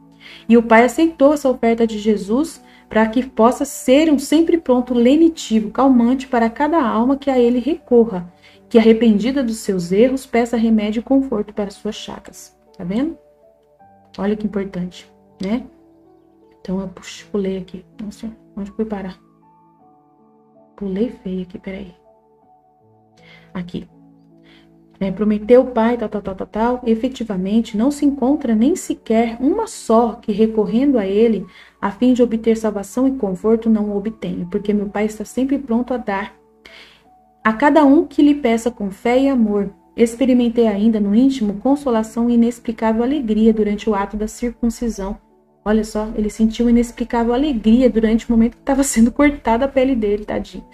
E o Pai aceitou essa oferta de Jesus para que possa ser um sempre pronto lenitivo, calmante para cada alma que a ele recorra, que arrependida dos seus erros, peça remédio e conforto para suas chagas. Tá vendo? Olha que importante, né? Então eu pulei aqui. Nossa, onde fui parar? Pulei feio aqui, peraí. Aqui. Prometeu o Pai, tal. Efetivamente, não se encontra nem sequer uma só que, recorrendo a Ele, a fim de obter salvação e conforto, não o obtenha, porque meu Pai está sempre pronto a dar a cada um que lhe peça com fé e amor. Experimentei ainda no íntimo consolação e inexplicável alegria durante o ato da circuncisão. Olha só, ele sentiu inexplicável alegria durante o momento que estava sendo cortada a pele dele, tadinho.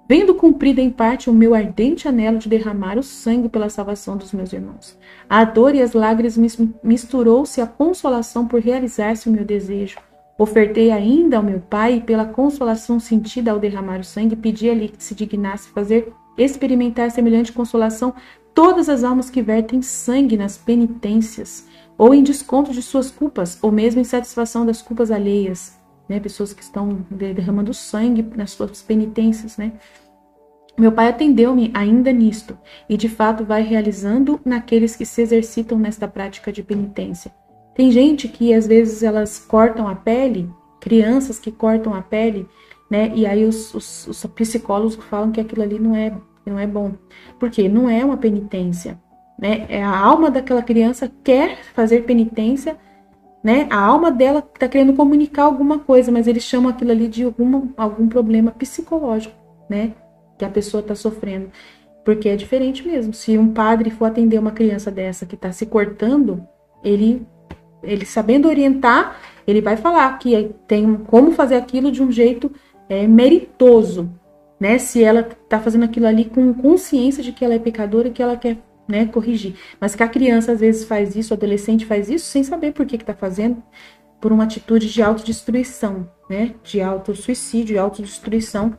Vendo cumprida em parte o meu ardente anelo de derramar o sangue pela salvação dos meus irmãos. A dor e as lágrimas misturou-se à consolação por realizar-se o meu desejo. Ofertei ainda ao meu Pai, e pela consolação sentida ao derramar o sangue, pedi-lhe que se dignasse fazer experimentar semelhante consolação todas as almas que vertem sangue nas penitências, ou em desconto de suas culpas, ou mesmo em satisfação das culpas alheias. Pessoas que estão derramando sangue nas suas penitências, Meu Pai atendeu-me ainda nisto, e de fato vai realizando naqueles que se exercitam nesta prática de penitência. Tem gente que às vezes elas cortam a pele, crianças que cortam a pele, e aí os psicólogos falam que aquilo ali não é bom. Por quê? Não é uma penitência, É a alma daquela criança quer fazer penitência, A alma dela está querendo comunicar alguma coisa, mas eles chamam aquilo ali de algum problema psicológico, que a pessoa está sofrendo. Porque é diferente mesmo. Se um padre for atender uma criança dessa que está se cortando, ele sabendo orientar, ele vai falar que tem como fazer aquilo de um jeito meritoso, Se ela está fazendo aquilo ali com consciência de que ela é pecadora e que ela quer corrigir. Mas que a criança às vezes faz isso, o adolescente faz isso, sem saber por que está fazendo, por uma atitude de autodestruição, de autossuicídio, de autodestruição,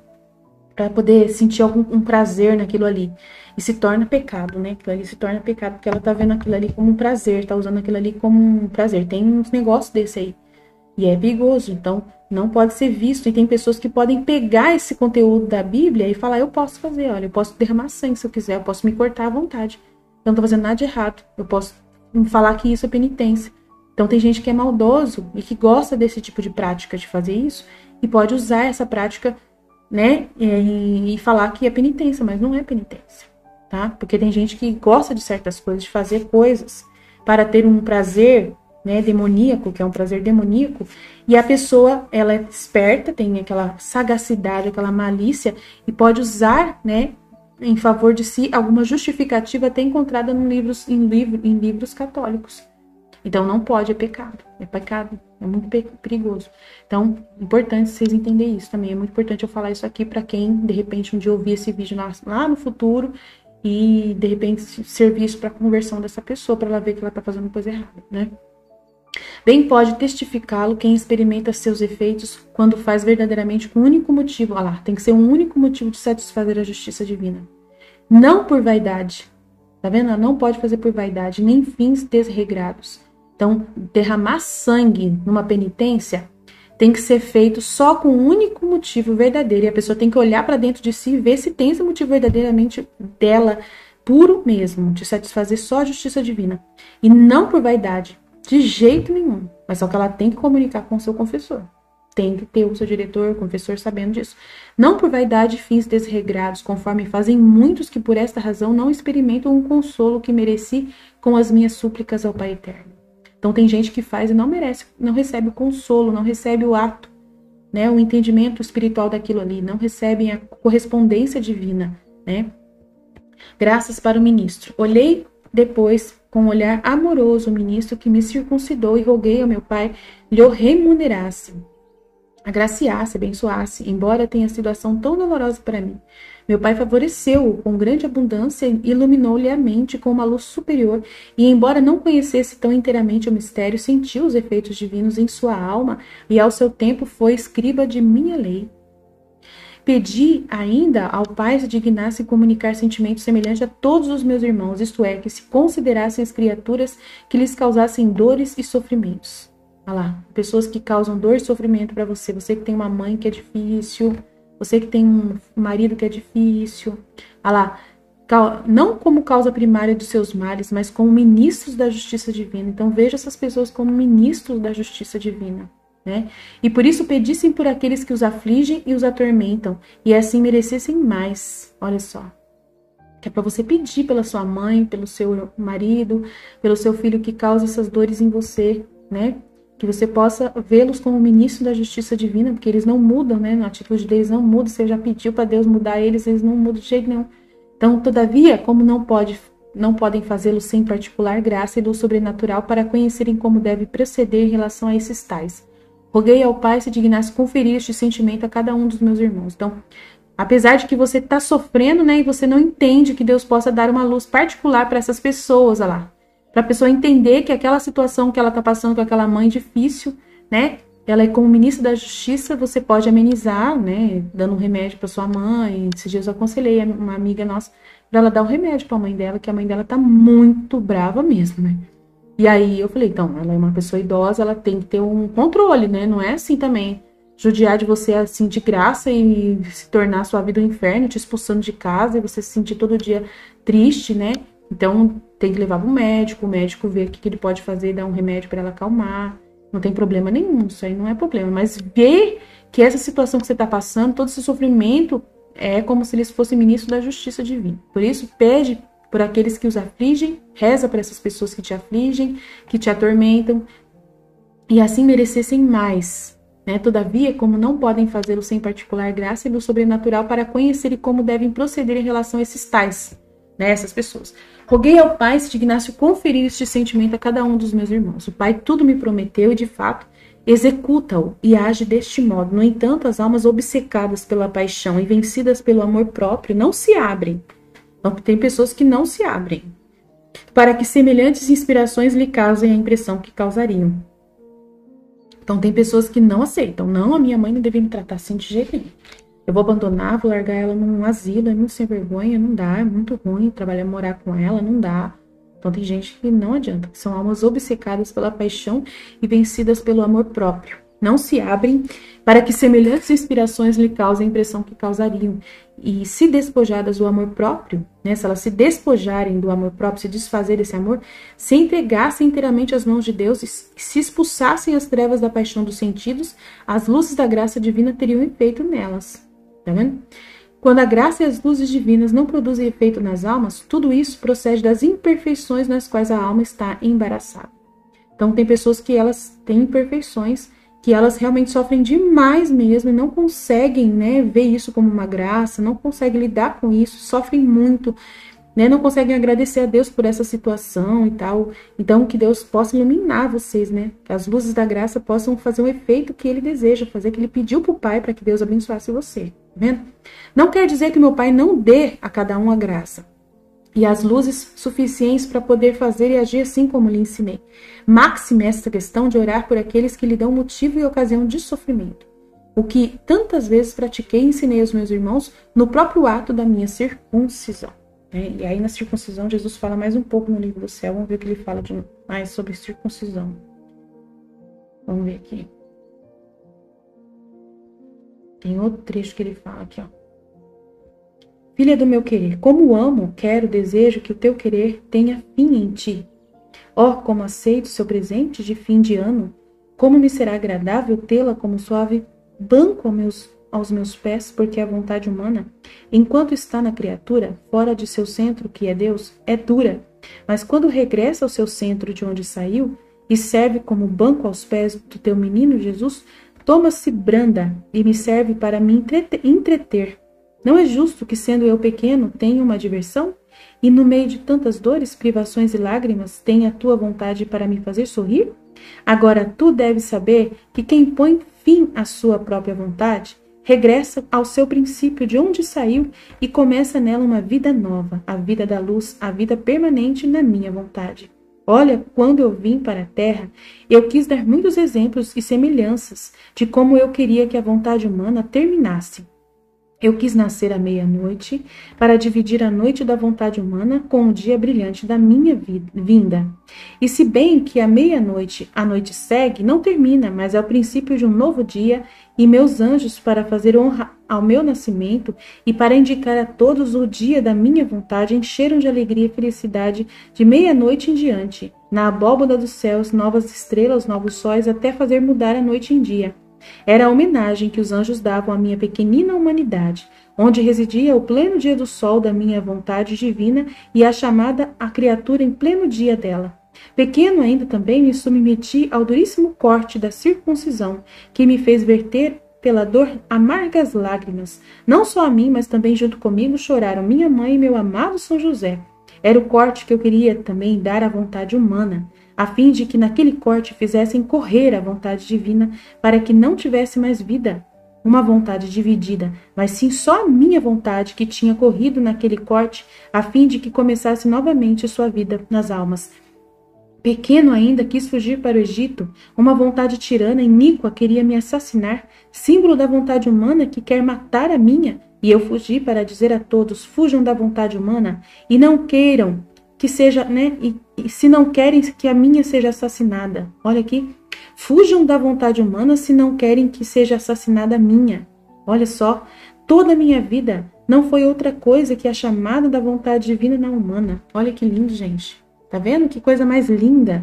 para poder sentir um prazer naquilo ali. E se torna pecado, Aquilo ali se torna pecado, porque ela tá vendo aquilo ali como um prazer, tá usando aquilo ali como um prazer. Tem uns negócios desse aí. E é perigoso, então não pode ser visto. E tem pessoas que podem pegar esse conteúdo da Bíblia e falar, eu posso fazer, olha, eu posso derramar sangue se eu quiser, eu posso me cortar à vontade. Eu não tô fazendo nada de errado. Eu posso falar que isso é penitência. Então tem gente que é maldoso e que gosta desse tipo de prática, de fazer isso, e pode usar essa prática, e falar que é penitência, mas não é penitência, tá? Porque tem gente que gosta de certas coisas, de fazer coisas para ter um prazer, demoníaco, que é um prazer demoníaco, e a pessoa, ela é esperta, tem aquela sagacidade, aquela malícia, e pode usar, em favor de si, alguma justificativa até encontrada em livros católicos. Então não pode, é pecado, é muito perigoso. Então, é importante vocês entenderem isso também, é muito importante eu falar isso aqui para quem, de repente, um dia ouvir esse vídeo lá no futuro e, de repente, servir isso para conversão dessa pessoa, para ela ver que ela está fazendo coisa errada, Bem pode testificá-lo quem experimenta seus efeitos quando faz verdadeiramente com um único motivo, tem que ser um único motivo de satisfazer a justiça divina. Não por vaidade, tá vendo? Ela não pode fazer por vaidade, nem fins desregrados. Então, derramar sangue numa penitência tem que ser feito só com um único motivo verdadeiro. E a pessoa tem que olhar para dentro de si e ver se tem esse motivo verdadeiramente dela, puro mesmo, de satisfazer só a justiça divina. E não por vaidade, de jeito nenhum. Mas só que ela tem que comunicar com o seu confessor. Tem que ter o seu diretor, o confessor, sabendo disso. Não por vaidade e fins desregrados, conforme fazem muitos que por esta razão não experimentam um consolo que mereci com as minhas súplicas ao Pai Eterno. Então tem gente que faz e não merece, não recebe o consolo, não recebe o ato, o entendimento espiritual daquilo ali, não recebem a correspondência divina, Graças para o ministro. Olhei depois com um olhar amoroso o ministro que me circuncidou e roguei ao meu Pai lhe o remunerasse, agraciasse, abençoasse, embora tenha sido ação tão dolorosa para mim. Meu Pai favoreceu-o com grande abundância e iluminou-lhe a mente com uma luz superior, e embora não conhecesse tão inteiramente o mistério, sentiu os efeitos divinos em sua alma, e ao seu tempo foi escriba de minha lei. Pedi ainda ao Pai se dignasse comunicar sentimentos semelhantes a todos os meus irmãos, isto é, que se considerassem as criaturas que lhes causassem dores e sofrimentos. Olha lá, pessoas que causam dor e sofrimento para você, você que tem uma mãe que é difícil, você que tem um marido que é difícil, olha lá, não como causa primária dos seus males, mas como ministros da justiça divina. Então veja essas pessoas como ministros da justiça divina, E por isso pedissem por aqueles que os afligem e os atormentam, e assim merecessem mais. Olha só. que é para você pedir pela sua mãe, pelo seu marido, pelo seu filho que causa essas dores em você, né? Que você possa vê-los como ministro da justiça divina, porque eles não mudam, né? A atitude deles não muda. Você já pediu para Deus mudar eles não mudam de jeito nenhum. Então, todavia, como não podem fazê-lo sem particular graça e luz sobrenatural para conhecerem como deve proceder em relação a esses tais. Roguei ao Pai se dignasse conferir este sentimento a cada um dos meus irmãos. Então, apesar de que você está sofrendo, né, e você não entende que Deus possa dar uma luz particular para essas pessoas, olha lá, para a pessoa entender que aquela situação que ela está passando com aquela mãe difícil, né, ela é como ministra da justiça, você pode amenizar, né, dando um remédio para sua mãe. Esses dias eu aconselhei uma amiga nossa para ela dar um remédio para a mãe dela, que a mãe dela tá muito brava mesmo, né. E aí eu falei, então, ela é uma pessoa idosa, ela tem que ter um controle, né? Não é assim também, judiar de você assim de graça e se tornar a sua vida um inferno, te expulsando de casa e você se sentir todo dia triste, né? Então tem que levar pro médico, o médico ver o que ele pode fazer, dar um remédio para ela acalmar. Não tem problema nenhum, isso aí não é problema. Mas ver que essa situação que você tá passando, todo esse sofrimento, é como se eles fossem ministros da justiça divina. Por isso, pede por aqueles que os afligem, reza para essas pessoas que te afligem, que te atormentam, e assim merecessem mais, né? Todavia, como não podem fazê-lo sem particular graça e luz sobrenatural para conhecerem como devem proceder em relação a esses tais, né? Essas pessoas. Roguei ao Pai se dignasse conferir este sentimento a cada um dos meus irmãos. O Pai tudo me prometeu e, de fato, executa-o e age deste modo. No entanto, as almas obcecadas pela paixão e vencidas pelo amor próprio não se abrem. Então, tem pessoas que não se abrem para que semelhantes inspirações lhe causem a impressão que causariam. Então, tem pessoas que não aceitam. Não, a minha mãe não deve me tratar assim de jeito nenhum. Eu vou abandonar, vou largar ela num asilo, é muito sem vergonha, não dá, é muito ruim trabalhar, morar com ela, não dá. Então, tem gente que não adianta, que são almas obcecadas pela paixão e vencidas pelo amor próprio. Não se abrem para que semelhantes inspirações lhe causem a impressão que causariam. E se despojadas do amor próprio, né, se elas se despojarem do amor próprio, se desfazer desse amor, se entregassem inteiramente às mãos de Deus e se expulsassem as trevas da paixão dos sentidos, as luzes da graça divina teriam efeito nelas. Tá vendo? Quando a graça e as luzes divinas não produzem efeito nas almas, tudo isso procede das imperfeições nas quais a alma está embaraçada. Então, tem pessoas que elas têm imperfeições, que elas realmente sofrem demais mesmo e não conseguem, né, ver isso como uma graça, não conseguem lidar com isso, sofrem muito, né, não conseguem agradecer a Deus por essa situação e tal. Então, que Deus possa iluminar vocês, né, que as luzes da graça possam fazer o efeito que Ele deseja fazer, que Ele pediu para o Pai para que Deus abençoasse você, tá vendo? Não quer dizer que meu Pai não dê a cada um a graça e as luzes suficientes para poder fazer e agir assim como lhe ensinei. Máxime esta questão de orar por aqueles que lhe dão motivo e ocasião de sofrimento. O que tantas vezes pratiquei e ensinei aos meus irmãos no próprio ato da minha circuncisão. E aí na circuncisão Jesus fala mais um pouco no livro do céu. Vamos ver o que ele fala mais sobre circuncisão. Vamos ver aqui. Tem outro trecho que ele fala aqui, ó. Filha do meu querer, como amo, quero, desejo que o teu querer tenha fim em ti. Ó, como aceito seu presente de fim de ano, como me será agradável tê-la como suave banco aos meus pés, porque a vontade humana, enquanto está na criatura, fora de seu centro, que é Deus, é dura, mas quando regressa ao seu centro de onde saiu e serve como banco aos pés do teu menino Jesus, toma-se branda e me serve para me entreter. Não é justo que, sendo eu pequeno, tenha uma diversão? E no meio de tantas dores, privações e lágrimas, tenha a tua vontade para me fazer sorrir? Agora, tu deves saber que quem põe fim à sua própria vontade, regressa ao seu princípio de onde saiu e começa nela uma vida nova, a vida da luz, a vida permanente na minha vontade. Olha, quando eu vim para a terra, eu quis dar muitos exemplos e semelhanças de como eu queria que a vontade humana terminasse. Eu quis nascer à meia-noite para dividir a noite da vontade humana com o dia brilhante da minha vinda. E se bem que à meia-noite a noite segue, não termina, mas é o princípio de um novo dia, e meus anjos, para fazer honra ao meu nascimento e para indicar a todos o dia da minha vontade, encheram de alegria e felicidade de meia-noite em diante, na abóboda dos céus, novas estrelas, novos sóis, até fazer mudar a noite em dia. Era a homenagem que os anjos davam à minha pequenina humanidade, onde residia o pleno dia do sol da minha vontade divina e a chamada a criatura em pleno dia dela. Pequeno ainda também me submeti ao duríssimo corte da circuncisão, que me fez verter pela dor amargas lágrimas. Não só a mim, mas também junto comigo choraram minha mãe e meu amado São José. Era o corte que eu queria também dar à vontade humana, a fim de que naquele corte fizessem correr a vontade divina, para que não tivesse mais vida, uma vontade dividida, mas sim só a minha vontade que tinha corrido naquele corte, a fim de que começasse novamente sua vida nas almas. Pequeno ainda, quis fugir para o Egito. Uma vontade tirana, iníqua, queria me assassinar, símbolo da vontade humana que quer matar a minha. E eu fugi para dizer a todos: fujam da vontade humana e não queiram que seja, né? E se não querem que a minha seja assassinada. Olha aqui. Fujam da vontade humana se não querem que seja assassinada a minha. Olha só. Toda a minha vida não foi outra coisa que a chamada da vontade divina na humana. Olha que lindo, gente. Tá vendo? Que coisa mais linda.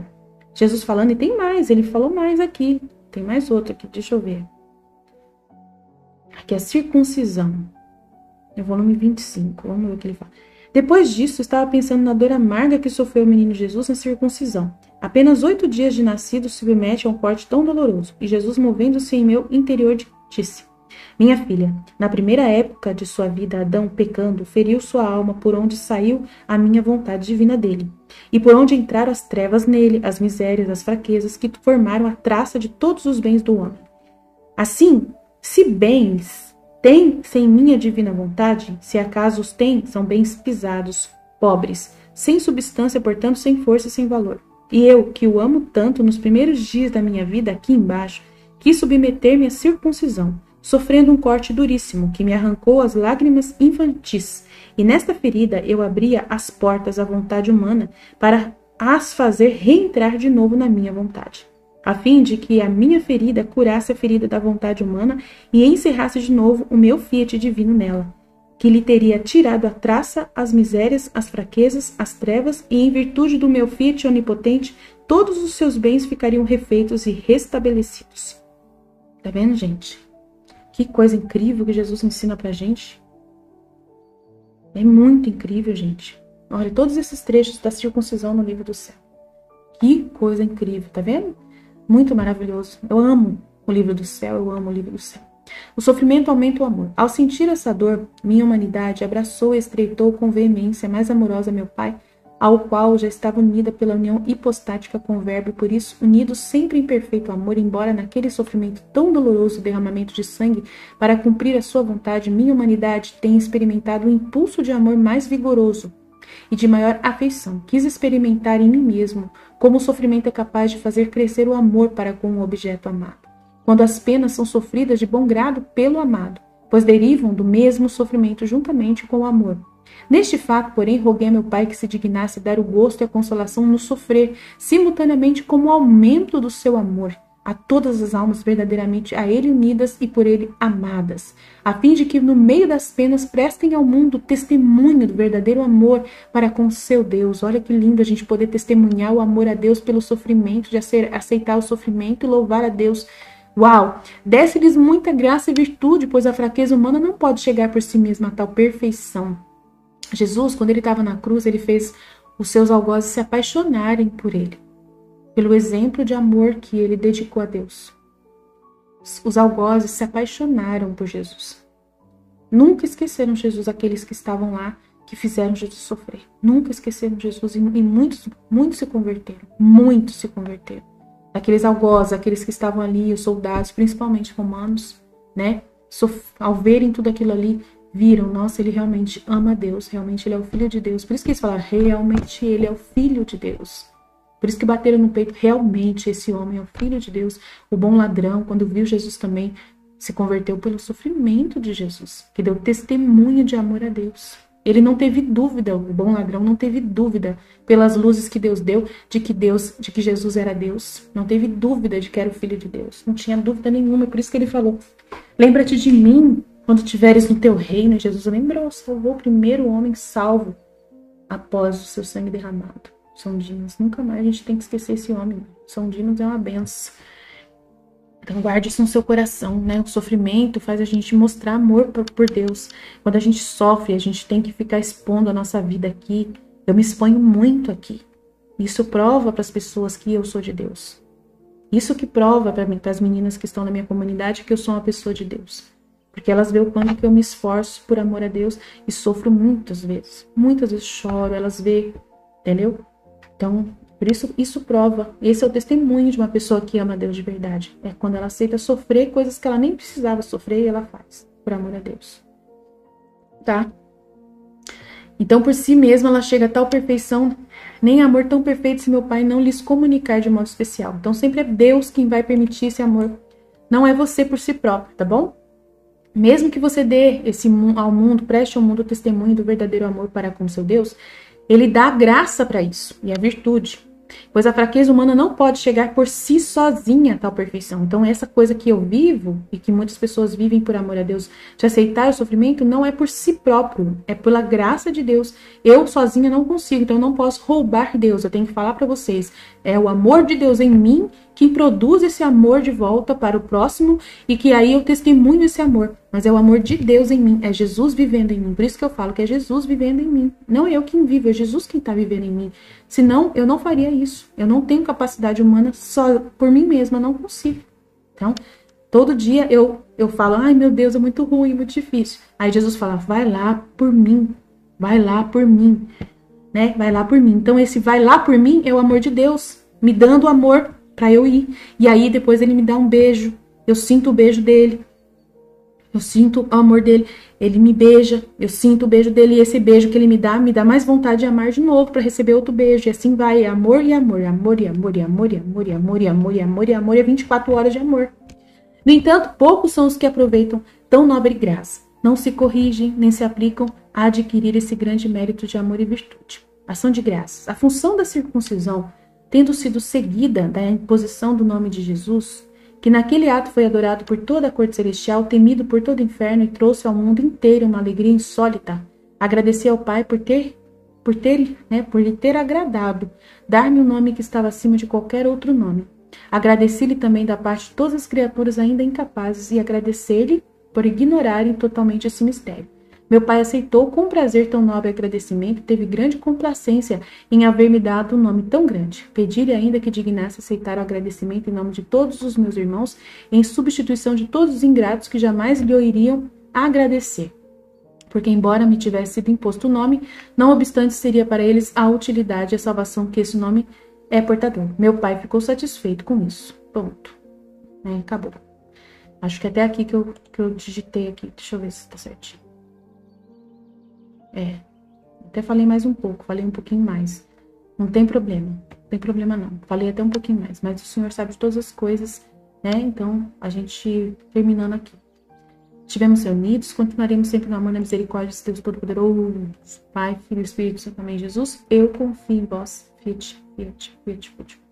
Jesus falando, e tem mais, ele falou mais aqui. Tem mais outro aqui, deixa eu ver. Aqui é a circuncisão. No volume 25, vamos ver o que ele fala. Depois disso, estava pensando na dor amarga que sofreu o menino Jesus na circuncisão. Apenas 8 dias de nascido se submete a um corte tão doloroso. E Jesus, movendo-se em meu interior, disse: minha filha, na primeira época de sua vida, Adão, pecando, feriu sua alma por onde saiu a minha vontade divina dele, e por onde entraram as trevas nele, as misérias, as fraquezas que formaram a traça de todos os bens do homem. Assim, se bens tem sem minha divina vontade, se acaso os tem, são bens pisados, pobres, sem substância, portanto, sem força e sem valor. E eu, que o amo tanto nos primeiros dias da minha vida aqui embaixo, quis submeter-me à circuncisão, sofrendo um corte duríssimo que me arrancou as lágrimas infantis. E nesta ferida eu abria as portas à vontade humana para as fazer reentrar de novo na minha vontade, a fim de que a minha ferida curasse a ferida da vontade humana e encerrasse de novo o meu fiat divino nela, que lhe teria tirado a traça, as misérias, as fraquezas, as trevas, e em virtude do meu fiat onipotente, todos os seus bens ficariam refeitos e restabelecidos. Tá vendo, gente? Que coisa incrível que Jesus ensina pra gente. É muito incrível, gente. Olha, todos esses trechos da circuncisão no livro do céu. Que coisa incrível, tá vendo? Muito maravilhoso. Eu amo o livro do céu, eu amo o livro do céu. O sofrimento aumenta o amor. Ao sentir essa dor, minha humanidade abraçou e estreitou com veemência mais amorosa meu Pai, ao qual já estava unida pela união hipostática com o Verbo, e por isso unidos sempre em perfeito amor, embora naquele sofrimento tão doloroso, derramamento de sangue, para cumprir a sua vontade, minha humanidade tenha experimentado um impulso de amor mais vigoroso e de maior afeição. Quis experimentar em mim mesmo como o sofrimento é capaz de fazer crescer o amor para com o objeto amado, quando as penas são sofridas de bom grado pelo amado, pois derivam do mesmo sofrimento juntamente com o amor. Neste fato, porém, roguei a meu Pai que se dignasse dar o gosto e a consolação no sofrer, simultaneamente como o aumento do seu amor, a todas as almas verdadeiramente a Ele unidas e por Ele amadas, a fim de que no meio das penas prestem ao mundo testemunho do verdadeiro amor para com seu Deus. Olha que lindo a gente poder testemunhar o amor a Deus pelo sofrimento, de aceitar o sofrimento e louvar a Deus. Uau! Desce-lhes muita graça e virtude, pois a fraqueza humana não pode chegar por si mesma a tal perfeição. Jesus, quando ele estava na cruz, ele fez os seus algozes se apaixonarem por ele, pelo exemplo de amor que ele dedicou a Deus. Os algozes se apaixonaram por Jesus. Nunca esqueceram Jesus, aqueles que estavam lá, que fizeram Jesus sofrer. Nunca esqueceram Jesus e muitos se converteram. Muitos se converteram. Aqueles algozes, aqueles que estavam ali, os soldados, principalmente romanos, né? Ao verem tudo aquilo ali, viram, nossa, ele realmente ama a Deus, realmente ele é o Filho de Deus. Por isso que eles falaram, realmente ele é o Filho de Deus. Por isso que bateram no peito, realmente esse homem é o Filho de Deus. O bom ladrão, quando viu Jesus também, se converteu pelo sofrimento de Jesus, que deu testemunho de amor a Deus. Ele não teve dúvida, o bom ladrão não teve dúvida pelas luzes que Deus deu de que Jesus era Deus. Não teve dúvida de que era o Filho de Deus. Não tinha dúvida nenhuma, por isso que ele falou, lembra-te de mim quando estiveres no teu reino. Jesus lembrou, salvou o primeiro homem salvo após o seu sangue derramado. São Dimas, nunca mais a gente tem que esquecer esse homem. São Dimas é uma benção. Então guarde isso no seu coração, né? O sofrimento faz a gente mostrar amor por Deus. Quando a gente sofre, a gente tem que ficar expondo a nossa vida aqui. Eu me exponho muito aqui. Isso prova para as pessoas que eu sou de Deus. Isso que prova para as meninas que estão na minha comunidade que eu sou uma pessoa de Deus. Porque elas veem o quanto que eu me esforço por amor a Deus e sofro muitas vezes. Muitas vezes choro, elas veem, entendeu? Então, por isso prova. Esse é o testemunho de uma pessoa que ama a Deus de verdade. É quando ela aceita sofrer coisas que ela nem precisava sofrer e ela faz, por amor a Deus. Tá? Então, por si mesma, ela chega a tal perfeição, nem amor tão perfeito se meu pai não lhes comunicar de modo especial. Então, sempre é Deus quem vai permitir esse amor. Não é você por si próprio, tá bom? Mesmo que você dê ao mundo, preste ao mundo o testemunho do verdadeiro amor para com seu Deus, ele dá graça para isso, e a virtude. Pois a fraqueza humana não pode chegar por si sozinha a tal perfeição. Então essa coisa que eu vivo, e que muitas pessoas vivem por amor a Deus, de aceitar o sofrimento, não é por si próprio, é pela graça de Deus. Eu sozinha não consigo, então eu não posso roubar Deus. Eu tenho que falar para vocês, é o amor de Deus em mim que produz esse amor de volta para o próximo, e que aí eu testemunho esse amor. Mas é o amor de Deus em mim, é Jesus vivendo em mim. Por isso que eu falo que é Jesus vivendo em mim. Não eu quem vivo, é Jesus quem está vivendo em mim. Senão, eu não faria isso. Eu não tenho capacidade humana só por mim mesma, não consigo. Então, todo dia eu falo, ai meu Deus, é muito ruim, muito difícil. Aí Jesus fala, vai lá por mim, vai lá por mim, né? Vai lá por mim. Então, esse vai lá por mim é o amor de Deus, me dando amor para eu ir. E aí, depois ele me dá um beijo, eu sinto o beijo dele. Eu sinto o amor dele, ele me beija, eu sinto o beijo dele, e esse beijo que ele me dá mais vontade de amar de novo para receber outro beijo. E assim vai, é amor e amor, amor e amor e amor e amor e amor e amor e amor e amor, e 24 horas de amor. No entanto, poucos são os que aproveitam tão nobre graça, não se corrigem nem se aplicam a adquirir esse grande mérito de amor e virtude. Ação de graças. A função da circuncisão, tendo sido seguida da imposição do nome de Jesus, que naquele ato foi adorado por toda a corte celestial, temido por todo o inferno e trouxe ao mundo inteiro uma alegria insólita. Agradeci ao Pai por lhe ter agradado, dar-me um nome que estava acima de qualquer outro nome. Agradeci-lhe também da parte de todas as criaturas ainda incapazes e agradecer-lhe por ignorarem totalmente esse mistério. Meu pai aceitou com prazer tão nobre agradecimento e teve grande complacência em haver-me dado um nome tão grande. Pedi-lhe ainda que dignasse aceitar o agradecimento em nome de todos os meus irmãos, em substituição de todos os ingratos que jamais lhe iriam agradecer. Porque, embora me tivesse sido imposto o nome, não obstante seria para eles a utilidade e a salvação que esse nome é portador. Meu pai ficou satisfeito com isso. Ponto. Acabou. Acho que até aqui que eu digitei aqui. Deixa eu ver se está certinho. Até falei mais um pouco, falei um pouquinho mais. Não tem problema, não tem problema não. Falei até um pouquinho mais, mas o Senhor sabe de todas as coisas, né? Então, a gente terminando aqui. Estivemos reunidos, continuaremos sempre no amor e na misericórdia de Deus Todo-Poderoso, Pai, Filho e Espírito Santo, amém, Jesus. Eu confio em vós. Fiat, fiat, fiat, fiat.